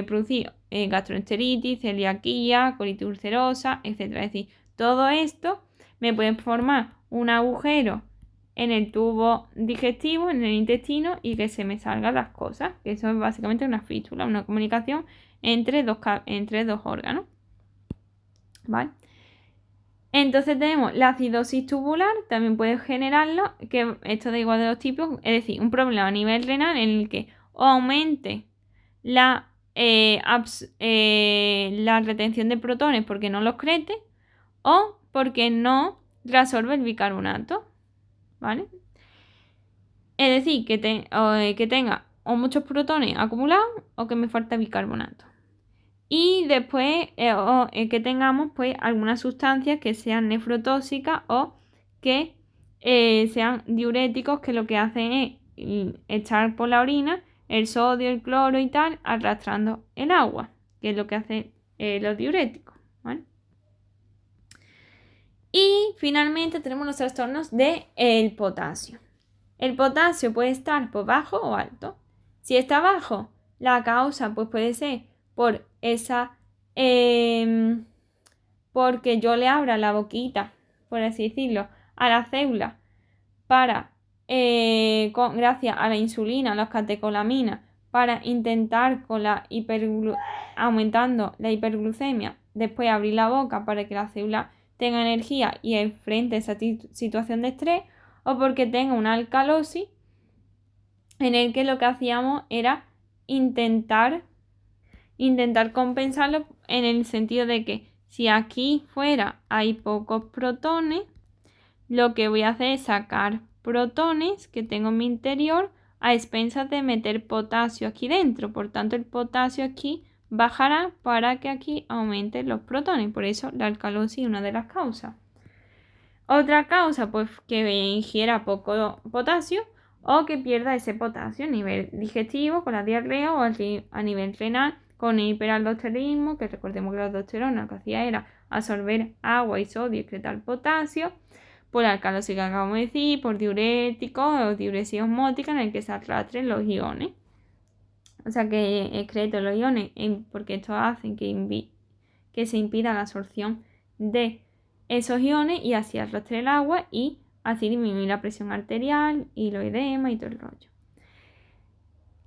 producir gastroenteritis, celiaquía, colitis ulcerosa, etc. Es decir, todo esto me puede formar un agujero en el tubo digestivo, en el intestino, y que se me salgan las cosas. Eso es básicamente una fístula, una comunicación entre dos órganos, ¿vale? Entonces tenemos la acidosis tubular, también puede generarlo, que esto da igual de dos tipos, es decir, un problema a nivel renal en el que o aumente la retención de protones porque no los crete, o porque no reabsorbe el bicarbonato, ¿vale? Es decir, que tenga o muchos protones acumulados o que me falta bicarbonato. Y después que tengamos pues algunas sustancias que sean nefrotóxicas o que sean diuréticos, que lo que hacen es echar por la orina el sodio, el cloro y tal, arrastrando el agua, que es lo que hacen los diuréticos, ¿vale? Y finalmente tenemos los trastornos del potasio. El potasio puede estar por bajo o alto. Si está bajo, la causa pues puede ser por porque yo le abra la boquita, por así decirlo, a la célula para, gracias a la insulina, las catecolaminas, para intentar aumentando la hiperglucemia, después abrir la boca para que la célula tenga energía y enfrente esa situación de estrés, o porque tenga una alcalosis en el que lo que hacíamos era intentar compensarlo, en el sentido de que si aquí fuera hay pocos protones, lo que voy a hacer es sacar protones que tengo en mi interior a expensas de meter potasio aquí dentro. Por tanto, el potasio aquí bajará para que aquí aumenten los protones. Por eso la alcalosis es una de las causas. Otra causa, pues que ingiera poco potasio o que pierda ese potasio a nivel digestivo con la diarrea o a nivel renal con el hiperaldosteronismo, que recordemos que la aldosterona lo que hacía era absorber agua y sodio y excretar potasio, por la alcalosis que acabamos de decir, por diuréticos o diuresis osmótica en el que se arrastren los iones. O sea que excreto los iones porque esto hace que se impida la absorción de esos iones y así arrastre el agua y así disminuir la presión arterial y los edemas y todo el rollo.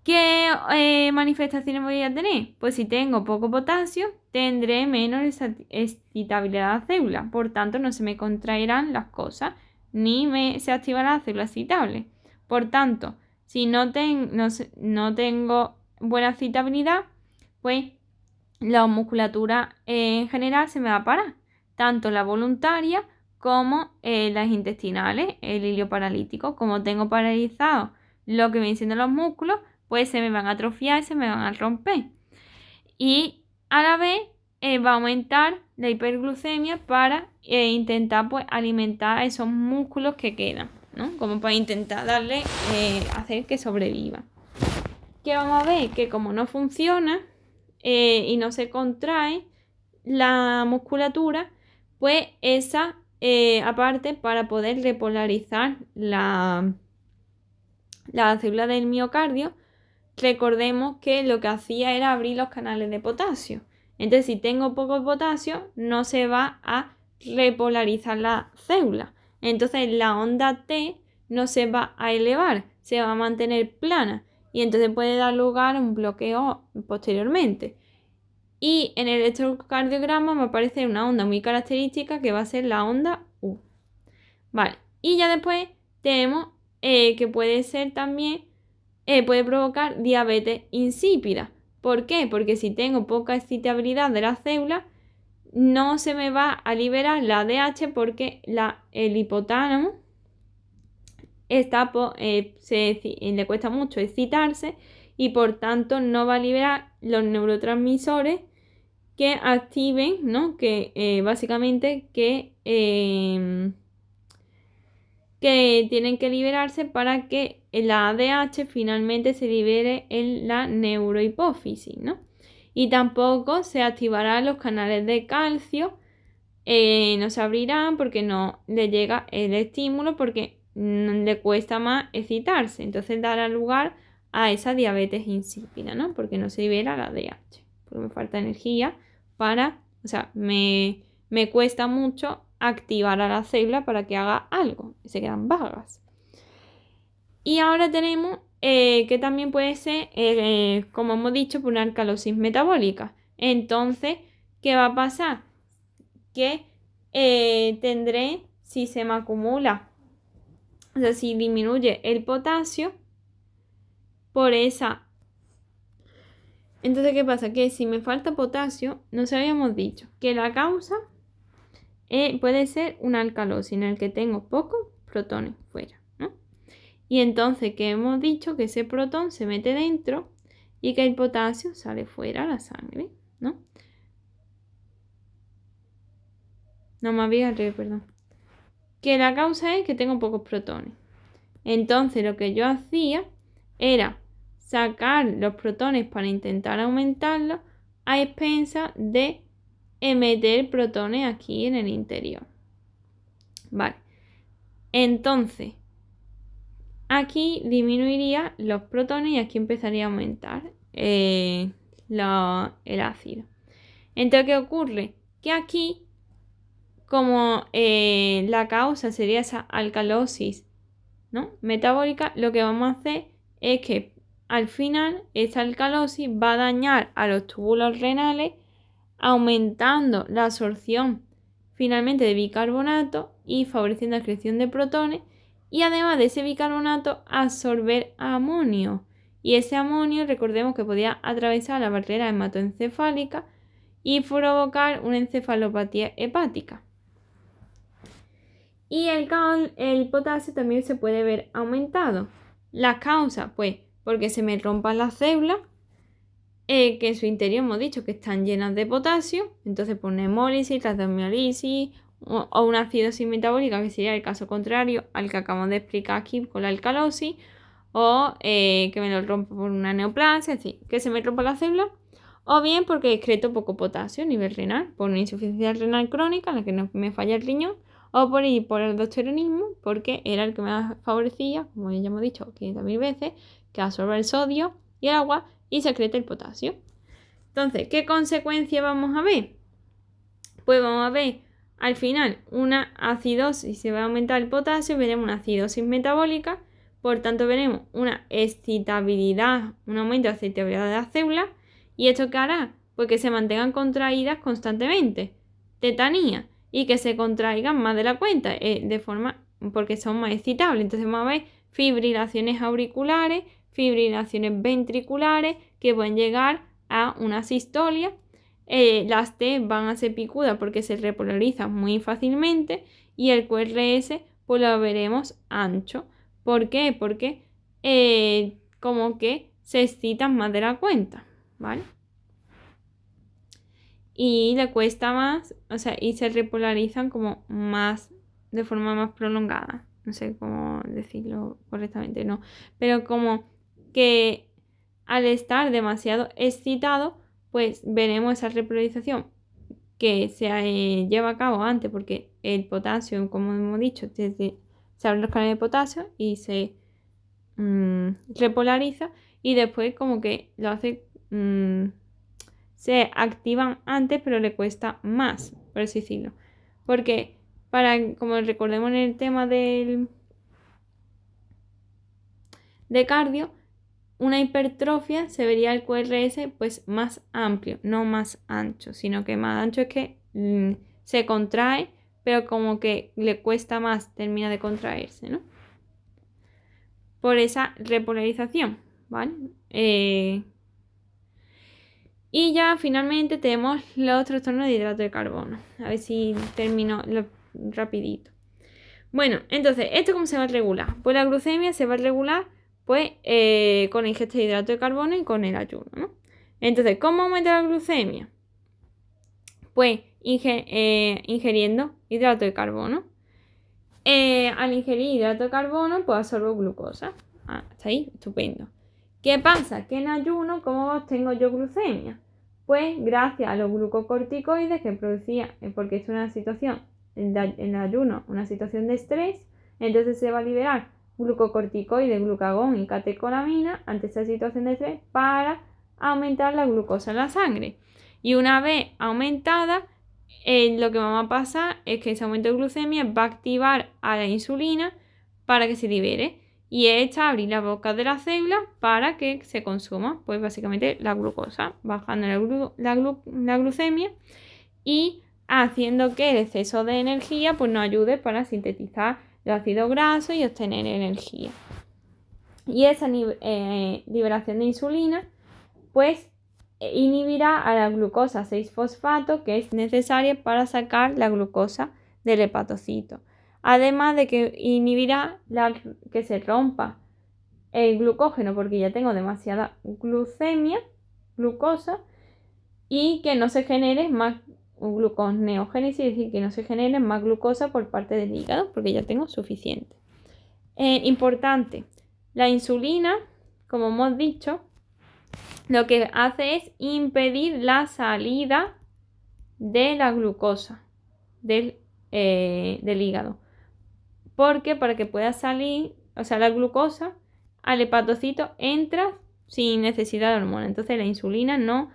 ¿Qué manifestaciones voy a tener? Pues si tengo poco potasio, tendré menos excitabilidad de la célula. Por tanto, no se me contraerán las cosas, ni se activará la célula excitable. Por tanto, si no tengo buena excitabilidad, pues la musculatura en general se me va a parar. Tanto la voluntaria como las intestinales, el hilio paralítico. Como tengo paralizado lo que vienen siendo los músculos, pues se me van a atrofiar y se me van a romper. Y a la vez va a aumentar la hiperglucemia para intentar pues alimentar esos músculos que quedan, ¿no? Como para intentar darle, hacer que sobreviva. ¿Qué vamos a ver? Que como no funciona y no se contrae la musculatura, pues esa aparte para poder repolarizar la célula del miocardio, recordemos que lo que hacía era abrir los canales de potasio. Entonces, si tengo poco potasio, no se va a repolarizar la célula. Entonces, la onda T no se va a elevar, se va a mantener plana y entonces puede dar lugar a un bloqueo posteriormente. Y en el electrocardiograma me aparece una onda muy característica que va a ser la onda U. Vale, y ya después tenemos que puede ser también puede provocar diabetes insípida. ¿Por qué? Porque si tengo poca excitabilidad de la célula, no se me va a liberar la ADH porque el hipotálamo le cuesta mucho excitarse y por tanto no va a liberar los neurotransmisores que activen, ¿no? Que básicamente que tienen que liberarse para que la ADH finalmente se libere en la neurohipófisis, ¿no? Y tampoco se activarán los canales de calcio, no se abrirán porque no le llega el estímulo porque le cuesta más excitarse. Entonces dará lugar a esa diabetes insípida, ¿no? Porque no se libera la ADH, porque me falta energía me cuesta mucho activar a la célula para que haga algo, se quedan vagas. Y ahora tenemos que también puede ser, como hemos dicho, por una alcalosis metabólica. Entonces, ¿qué va a pasar? Que tendré, si se me acumula, o sea, si disminuye el potasio, por esa. Entonces, ¿qué pasa? Que si me falta potasio, nos habíamos dicho que la causa puede ser una alcalosis en el que tengo pocos protones fuera, ¿no? Y entonces que hemos dicho que ese protón se mete dentro y que el potasio sale fuera a la sangre, ¿no? No me había al revés, perdón. Que la causa es que tengo pocos protones. Entonces lo que yo hacía era sacar los protones para intentar aumentarlos a expensas de meter protones aquí en el interior. Vale. Entonces, aquí disminuiría los protones y aquí empezaría a aumentar el ácido. Entonces, ¿qué ocurre? Que aquí, como la causa sería esa alcalosis, ¿no? Metabólica, lo que vamos a hacer es que al final esta alcalosis va a dañar a los túbulos renales, aumentando la absorción finalmente de bicarbonato y favoreciendo la creación de protones, y además de ese bicarbonato absorber amonio, y ese amonio recordemos que podía atravesar la barrera hematoencefálica y provocar una encefalopatía hepática. Y el potasio también se puede ver aumentado. Las causas, pues, porque se me rompan las células que en su interior hemos dicho que están llenas de potasio, entonces por una hemólisis, la desmiolisis o una acidosis metabólica, que sería el caso contrario al que acabamos de explicar aquí con la alcalosis, o que me lo rompa por una neoplasia, es decir, que se me rompa la célula, o bien porque excreto poco potasio a nivel renal, por una insuficiencia renal crónica en la que no me falla el riñón, o por hipoaldosteronismo, porque era el que me favorecía, como ya hemos dicho 500.000 veces, que absorba el sodio y el agua y secreta el potasio. Entonces, ¿qué consecuencia vamos a ver? Pues vamos a ver al final una acidosis, se va a aumentar el potasio, veremos una acidosis metabólica, por tanto veremos una excitabilidad, un aumento de excitabilidad de las células, y esto qué hará, pues que se mantengan contraídas constantemente, tetanía, y que se contraigan más de la cuenta, de forma, porque son más excitables. Entonces vamos a ver fibrilaciones auriculares, fibrilaciones ventriculares, que pueden llegar a una sistolia. Las T van a ser picudas porque se repolarizan muy fácilmente, y el QRS pues lo veremos ancho. ¿Por qué? Porque como que se excitan más de la cuenta, ¿vale? Y le cuesta más, o sea, y se repolarizan como más, de forma más prolongada. No sé cómo decirlo correctamente, no. Pero como que al estar demasiado excitado, pues veremos esa repolarización que se lleva a cabo antes, porque el potasio, como hemos dicho, se abren los canales de potasio y se repolariza, y después como que lo hace, se activan antes, pero le cuesta más, por así decirlo. Porque como recordemos en el tema de cardio, una hipertrofia se vería el QRS pues más amplio, no más ancho, sino que más ancho es que se contrae, pero como que le cuesta más, termina de contraerse, ¿no? Por esa repolarización, ¿vale? Y ya finalmente tenemos los trastornos de hidrato de carbono. A ver si termino rapidito. Bueno, entonces, ¿esto cómo se va a regular? Pues la glucemia se va a regular pues con la ingesta de hidrato de carbono y con el ayuno, ¿no? Entonces, ¿cómo aumenta la glucemia? Pues ingiriendo hidrato de carbono. Al ingerir hidrato de carbono, pues absorbo glucosa. Está ahí, estupendo. ¿Qué pasa? Que en ayuno, ¿cómo obtengo yo glucemia? Pues gracias a los glucocorticoides que producía, porque es una situación, en el ayuno, una situación de estrés, entonces se va a liberar glucocorticoides, glucagón y catecolamina ante esa situación de estrés para aumentar la glucosa en la sangre. Y una vez aumentada, lo que va a pasar es que ese aumento de glucemia va a activar a la insulina para que se libere, y esta abrir la boca de la célula para que se consuma, pues básicamente la glucosa, bajando la glucemia y haciendo que el exceso de energía pues nos ayude para sintetizar los ácidos grasos y obtener energía. Y esa liberación de insulina pues inhibirá a la glucosa 6-fosfato, que es necesaria para sacar la glucosa del hepatocito. Además de que inhibirá que se rompa el glucógeno, porque ya tengo demasiada glucosa, y que no se genere más gluconeogénesis, es decir, que no se genere más glucosa por parte del hígado, porque ya tengo suficiente. Importante, la insulina, como hemos dicho, lo que hace es impedir la salida de la glucosa del hígado. Porque para que pueda salir, o sea, la glucosa al hepatocito entra sin necesidad de hormona. Entonces la insulina no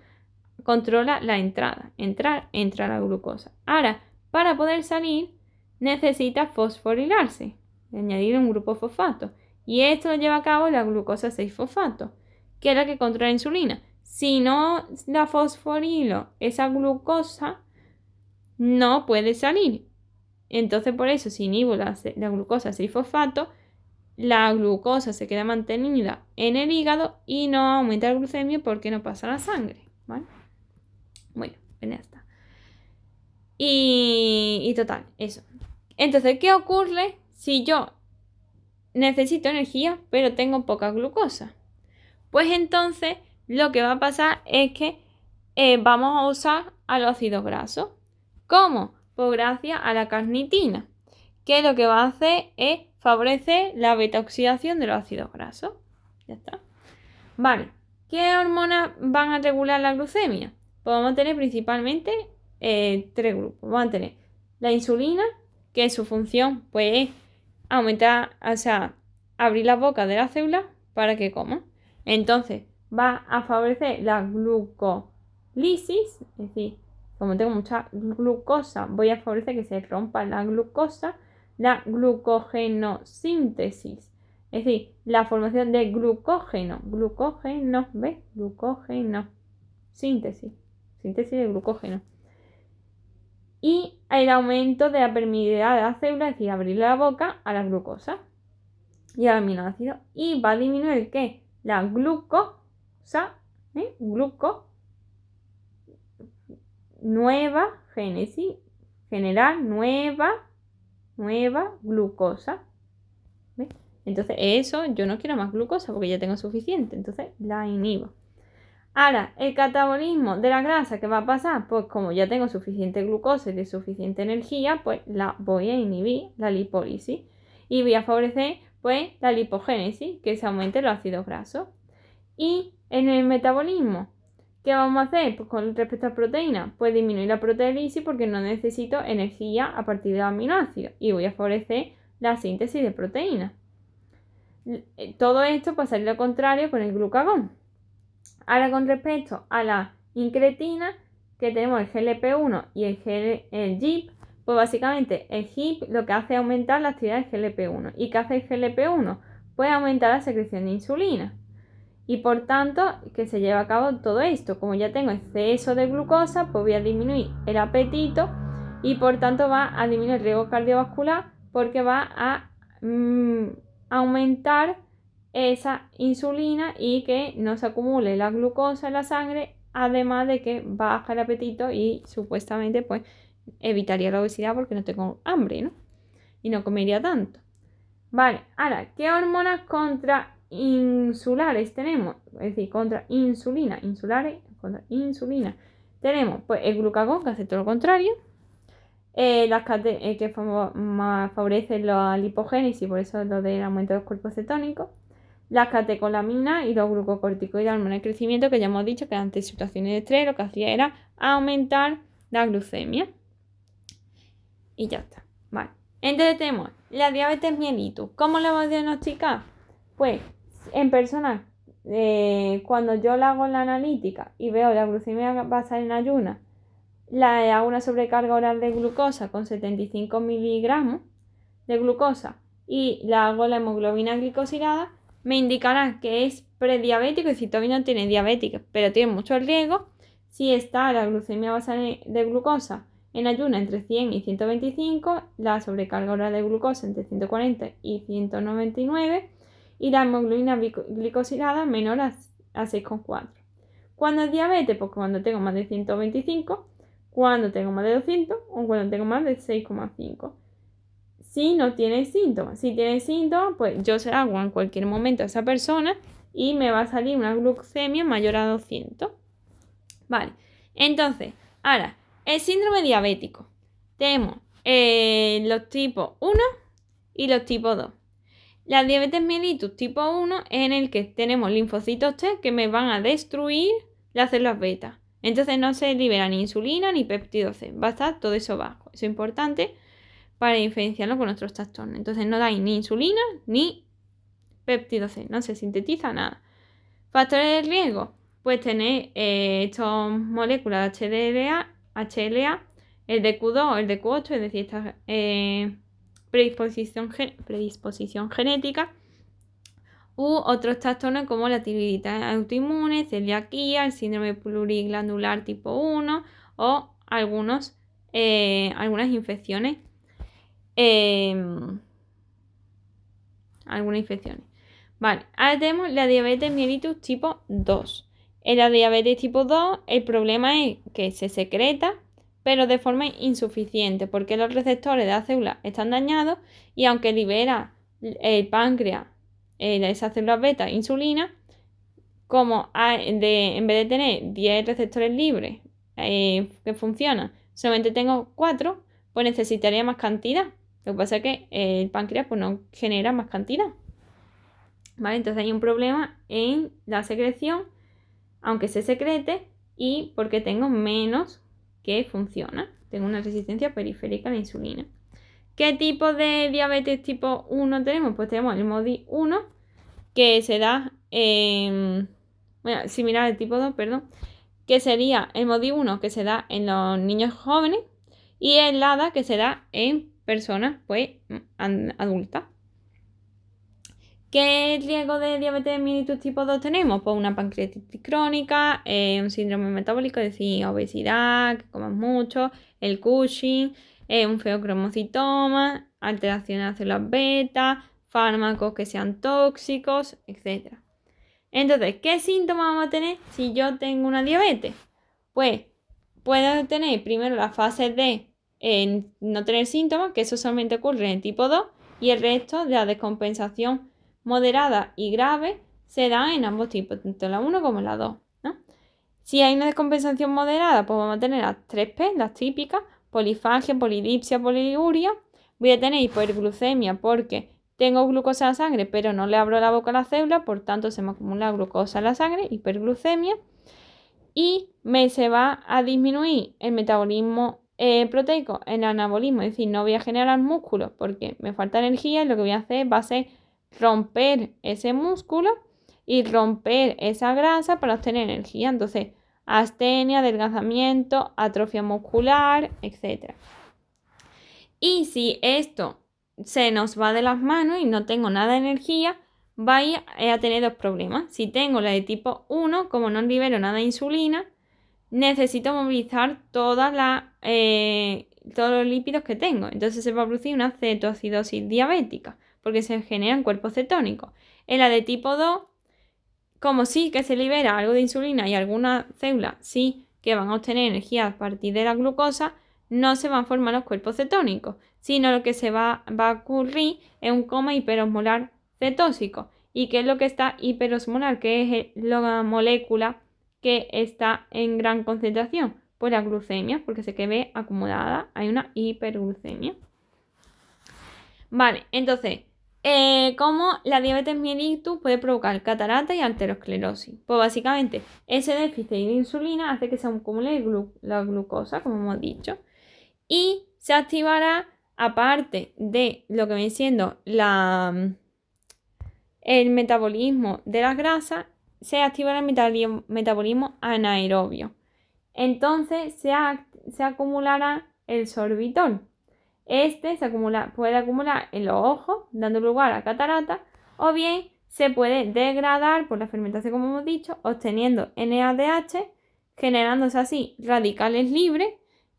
controla la entrada. Entra la glucosa. Ahora, para poder salir, necesita fosforilarse, añadir un grupo fosfato. Y esto lo lleva a cabo la glucosa 6-fosfato, que es la que controla la insulina. Si no la fosforilo, esa glucosa no puede salir. Entonces, por eso, si inhibo la glucosa 6-fosfato, la glucosa se queda mantenida en el hígado y no aumenta la glucemia porque no pasa a la sangre, ¿vale? Bueno, ya está. Y total, eso. Entonces, ¿qué ocurre si yo necesito energía pero tengo poca glucosa? Pues entonces lo que va a pasar es que vamos a usar a los ácidos grasos. ¿Cómo? Pues gracias a la carnitina, que lo que va a hacer es favorecer la beta-oxidación de los ácidos grasos. Ya está. Vale, ¿qué hormonas van a regular la glucemia? Pues vamos a tener principalmente 3 grupos. Vamos a tener la insulina, que su función pues, es aumentar, o sea, abrir la boca de la célula para que coman. Entonces, va a favorecer la glucolisis, es decir, como tengo mucha glucosa, voy a favorecer que se rompa la glucosa, la glucogenosíntesis, es decir, la formación de glucógeno, ¿ves? Glucógeno, síntesis de glucógeno. Y el aumento de la permeabilidad de la célula, es decir, abrir la boca a la glucosa y al aminoácido. Y va a disminuir ¿qué? La glucosa, nueva génesis, generar nueva glucosa. ¿Ves? Entonces eso, yo no quiero más glucosa porque ya tengo suficiente, entonces la inhibo. Ahora, el catabolismo de la grasa, ¿qué va a pasar? Pues como ya tengo suficiente glucosa y de suficiente energía, pues la voy a inhibir, la lipólisis, y voy a favorecer pues la lipogénesis, que se aumente los ácidos grasos. Y en el metabolismo, ¿qué vamos a hacer? Pues con respecto a proteínas, pues disminuir la proteólisis porque no necesito energía a partir de los aminoácidos y voy a favorecer la síntesis de proteínas. Todo esto pasa lo contrario con el glucagón. Ahora con respecto a la incretina, que tenemos el GLP-1 y el GIP, pues básicamente el GIP lo que hace es aumentar la actividad del GLP-1. ¿Y qué hace el GLP-1? Pues aumentar la secreción de insulina. Y por tanto, que se lleva a cabo todo esto. Como ya tengo exceso de glucosa, pues voy a disminuir el apetito y por tanto va a disminuir el riesgo cardiovascular porque va a aumentar esa insulina y que no se acumule la glucosa en la sangre, además de que baja el apetito y supuestamente pues evitaría la obesidad porque no tengo hambre, ¿no? Y no comería tanto. Vale, ahora, ¿qué hormonas contrainsulares tenemos? Es decir, contra insulina, contra insulina. Tenemos pues el glucagón, que hace todo lo contrario. Que favorecen la lipogénesis, por eso es lo del aumento de los cuerpos cetónicos. Las catecolaminas y los glucocorticoides, hormonas de crecimiento, que ya hemos dicho que ante situaciones de estrés lo que hacía era aumentar la glucemia. Y ya está. Vale. Entonces tenemos la diabetes mellitus. ¿Cómo la vamos a diagnosticar? Pues en personas, cuando yo la hago la analítica y veo la glucemia basal en ayunas, le hago una sobrecarga oral de glucosa con 75 miligramos de glucosa y le hago la hemoglobina glicosilada, me indicará que es prediabético, y si todavía no tiene diabetes, pero tiene mucho riesgo. Si está la glucemia basal de glucosa en ayuna entre 100 y 125, la sobrecarga oral de glucosa entre 140 y 199 y la hemoglobina glicosilada menor a 6,4. ¿Cuándo es diabetes? Pues cuando tengo más de 125, cuando tengo más de 200 o cuando tengo más de 6,5. Si no tiene síntomas. Si tiene síntomas, pues yo se hago en cualquier momento a esa persona y me va a salir una glucemia mayor a 200. Vale, entonces, ahora, el síndrome diabético. Tenemos los tipos 1 y los tipos 2. La diabetes mellitus tipo 1 es en el que tenemos linfocitos T que me van a destruir las células beta. Entonces no se libera ni insulina ni péptido C. Va a estar todo eso bajo. Eso es importante para diferenciarlo con otros trastornos. Entonces no dais ni insulina ni péptido C. No se sintetiza nada. Factores de riesgo. Pues tener estas moléculas HLA, el DQ2, el DQ8, es decir, esta predisposición genética, u otros trastornos como la tiroiditis autoinmune, celiaquía, el síndrome pluriglandular tipo 1 o algunas infecciones. Vale, ahora tenemos la diabetes mellitus tipo 2. En la diabetes tipo 2 el problema es que se secreta pero de forma insuficiente porque los receptores de la célula están dañados y aunque libera el páncreas esas células beta insulina, como en vez de tener 10 receptores libres que funcionan, solamente tengo 4, pues necesitaría más cantidad. Lo que pasa es que el páncreas pues, no genera más cantidad. ¿Vale? Entonces hay un problema en la secreción, aunque se secrete, y porque tengo menos que funciona. Tengo una resistencia periférica a la insulina. ¿Qué tipo de diabetes tipo 1 tenemos? Pues tenemos el MODY 1, que se da, bueno, similar al tipo 2, perdón, que sería el MODY 1 que se da en los niños jóvenes y el LADA que se da en personas pues adultas. ¿Qué riesgo de diabetes mellitus tipo 2 tenemos? Pues una pancreatitis crónica, un síndrome metabólico, es decir, obesidad, que comas mucho, el Cushing, un feocromocitoma, alteraciones de las células beta, fármacos que sean tóxicos, etc. Entonces, ¿qué síntomas vamos a tener si yo tengo una diabetes? Pues puedo tener primero la fase de no tener síntomas, que eso solamente ocurre en el tipo 2, y el resto de la descompensación moderada y grave se dan en ambos tipos, tanto en la 1 como en la 2, ¿no? Si hay una descompensación moderada, pues vamos a tener las 3P, las típicas, polifagia, polidipsia, poliuria. Voy a tener hiperglucemia porque tengo glucosa en la sangre, pero no le abro la boca a la célula, por tanto se me acumula glucosa en la sangre, hiperglucemia. Y se va a disminuir el metabolismo proteico, el anabolismo, es decir, no voy a generar músculo porque me falta energía y lo que voy a hacer va a ser romper ese músculo y romper esa grasa para obtener energía. Entonces, astenia, adelgazamiento, atrofia muscular, etc. Y si esto se nos va de las manos y no tengo nada de energía, vais a tener dos problemas. Si tengo la de tipo 1, como no libero nada de insulina, necesito movilizar todos los lípidos que tengo. Entonces se va a producir una cetoacidosis diabética, porque se generan cuerpos cetónicos. En la de tipo 2, como sí que se libera algo de insulina y algunas células sí que van a obtener energía a partir de la glucosa, no se van a formar los cuerpos cetónicos, sino lo que se va a ocurrir es un coma hiperosmolar cetósico. ¿Y qué es lo que está hiperosmolar? Que es la molécula que está en gran concentración, pues la glucemia, porque se quede acumulada, hay una hiperglucemia. Vale, entonces, ¿cómo la diabetes mellitus puede provocar catarata y arteriosclerosis? Pues básicamente, ese déficit de insulina hace que se acumule la glucosa, como hemos dicho, y se activará, aparte de lo que viene siendo el metabolismo de las grasas, se activa el metabolismo anaerobio. Entonces se acumulará el sorbitol. Este puede acumular en los ojos, dando lugar a catarata, o bien se puede degradar por la fermentación, como hemos dicho, obteniendo NADH, generándose así radicales libres,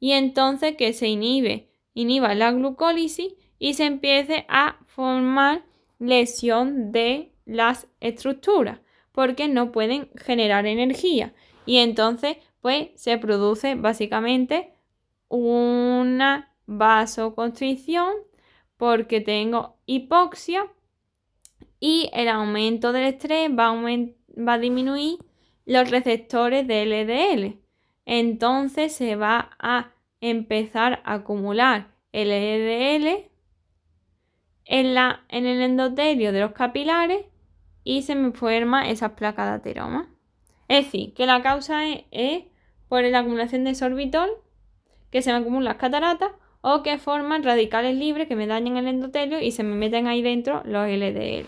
y entonces que se inhiba la glucólisis y se empiece a formar lesión de las estructuras, porque no pueden generar energía. Y entonces, pues, se produce básicamente una vasoconstricción porque tengo hipoxia y el aumento del estrés va a disminuir los receptores de LDL. Entonces se va a empezar a acumular el LDL en el endotelio de los capilares y se me forma esas placas de ateroma. Es decir, que la causa es por la acumulación de sorbitol, que se me acumulan las cataratas, o que forman radicales libres que me dañan el endotelio y se me meten ahí dentro los LDL.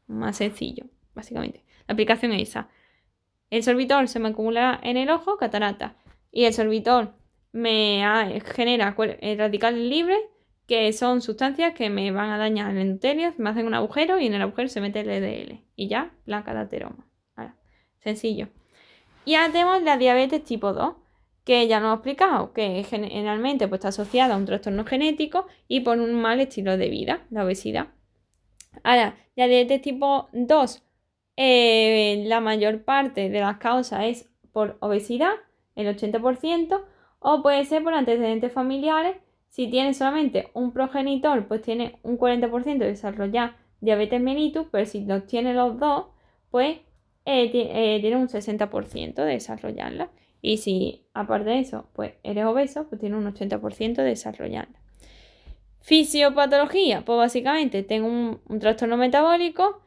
Más sencillo, básicamente. La aplicación es esa. El sorbitol se me acumula en el ojo, catarata. Y el sorbitol me genera radicales libres, que son sustancias que me van a dañar el endotelio, me hacen un agujero y en el agujero se mete el LDL. Y ya, placa de ateroma. Ahora, sencillo. Y ahora tenemos la diabetes tipo 2, que ya nos he explicado, que generalmente pues, está asociada a un trastorno genético y por un mal estilo de vida, la obesidad. Ahora, la diabetes tipo 2, la mayor parte de las causas es por obesidad, el 80%, o puede ser por antecedentes familiares. Si tiene solamente un progenitor, pues tiene un 40% de desarrollar diabetes mellitus, pero si los tiene los dos, pues tiene un 60% de desarrollarla. Y si aparte de eso, pues eres obeso, pues tiene un 80% de desarrollarla. Fisiopatología, pues básicamente tengo un trastorno metabólico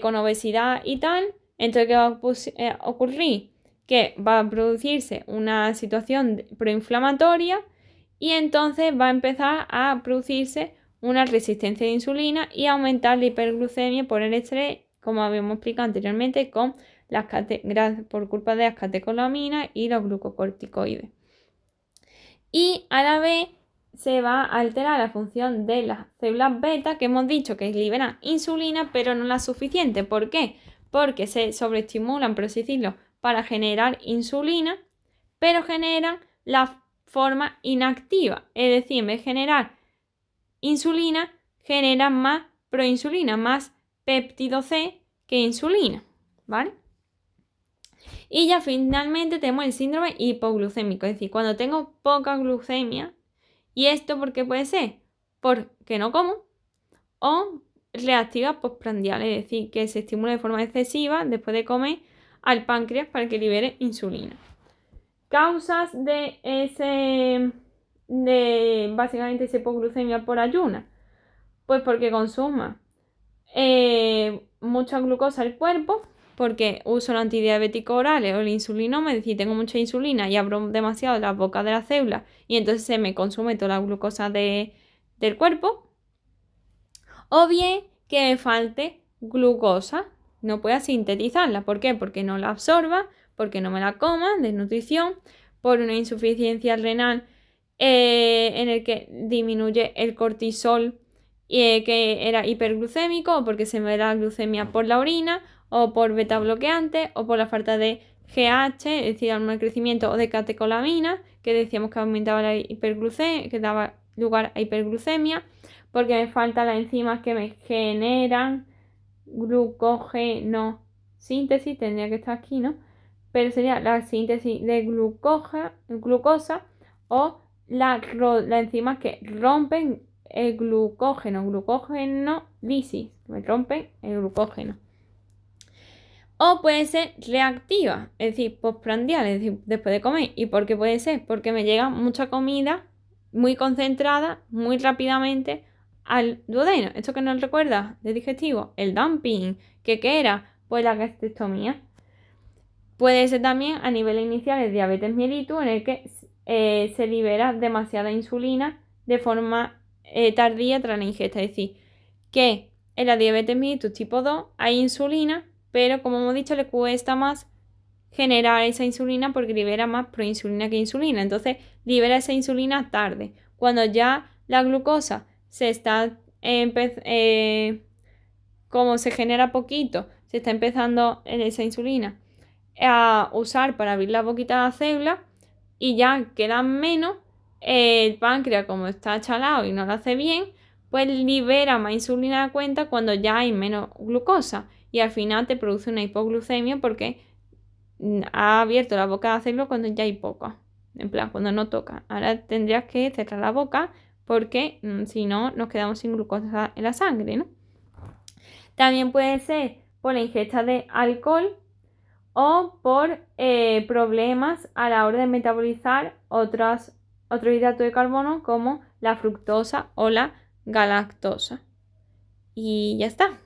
con obesidad y tal. Entonces, ¿qué va a ocurrir? Que va a producirse una situación proinflamatoria y entonces va a empezar a producirse una resistencia de insulina y aumentar la hiperglucemia por el estrés, como habíamos explicado anteriormente, por culpa de las catecolaminas y los glucocorticoides. Y a la vez se va a alterar la función de las células beta, que hemos dicho que liberan insulina, pero no la suficiente. ¿Por qué? Porque se sobreestimulan, por así decirlo, para generar insulina, pero generan la forma inactiva. Es decir, en vez de generar insulina, generan más proinsulina, más péptido C que insulina, ¿vale? Y ya finalmente tenemos el síndrome hipoglucémico, es decir, cuando tengo poca glucemia. ¿Y esto por qué puede ser? Porque no como o reactiva postprandial, es decir, que se estimula de forma excesiva después de comer al páncreas para que libere insulina. Causas de básicamente esa hipoglucemia por ayuna. Pues porque consuma mucha glucosa el cuerpo, porque uso los antidiabéticos orales o el insulinoma, es decir, tengo mucha insulina y abro demasiado las bocas de las células y entonces se me consume toda la glucosa del cuerpo. O bien que me falte glucosa, no pueda sintetizarla. ¿Por qué? Porque no la absorba, porque no me la coma, desnutrición, por una insuficiencia renal en el que disminuye el cortisol que era hiperglucémico, o porque se me da glucemia por la orina, o por beta bloqueante, o por la falta de GH, es decir, el crecimiento, o de catecolamina, que decíamos que aumentaba la hiperglucemia, que daba lugar a hiperglucemia, porque me faltan las enzimas que me generan glucógeno síntesis, tendría que estar aquí, ¿no? Pero sería la síntesis de glucosa o las enzimas que rompen el glucógeno lisis, me rompen el glucógeno. O puede ser reactiva, es decir, postprandial, es decir, después de comer. ¿Y por qué puede ser? Porque me llega mucha comida muy concentrada, muy rápidamente al duodeno. ¿Esto que nos recuerda de digestivo? El dumping. ¿Qué era? Pues la gastrectomía. Puede ser también a niveles iniciales de diabetes mellitus, en el que se libera demasiada insulina de forma tardía tras la ingesta. Es decir, que en la diabetes mellitus tipo 2 hay insulina, pero como hemos dicho, le cuesta más generar esa insulina porque libera más proinsulina que insulina. Entonces, libera esa insulina tarde. Cuando ya la glucosa se está como se genera poquito, se está empezando en esa insulina a usar para abrir la boquita de la célula y ya quedan menos, el páncreas, como está chalado y no lo hace bien, pues libera más insulina de cuenta cuando ya hay menos glucosa y al final te produce una hipoglucemia porque ha abierto la boca de la célula cuando ya hay poca, en plan cuando no toca. Ahora tendrías que cerrar la boca porque si no nos quedamos sin glucosa en la sangre, ¿no? También puede ser por la ingesta de alcohol o por problemas a la hora de metabolizar otros hidratos de carbono como la fructosa o la galactosa. Y ya está.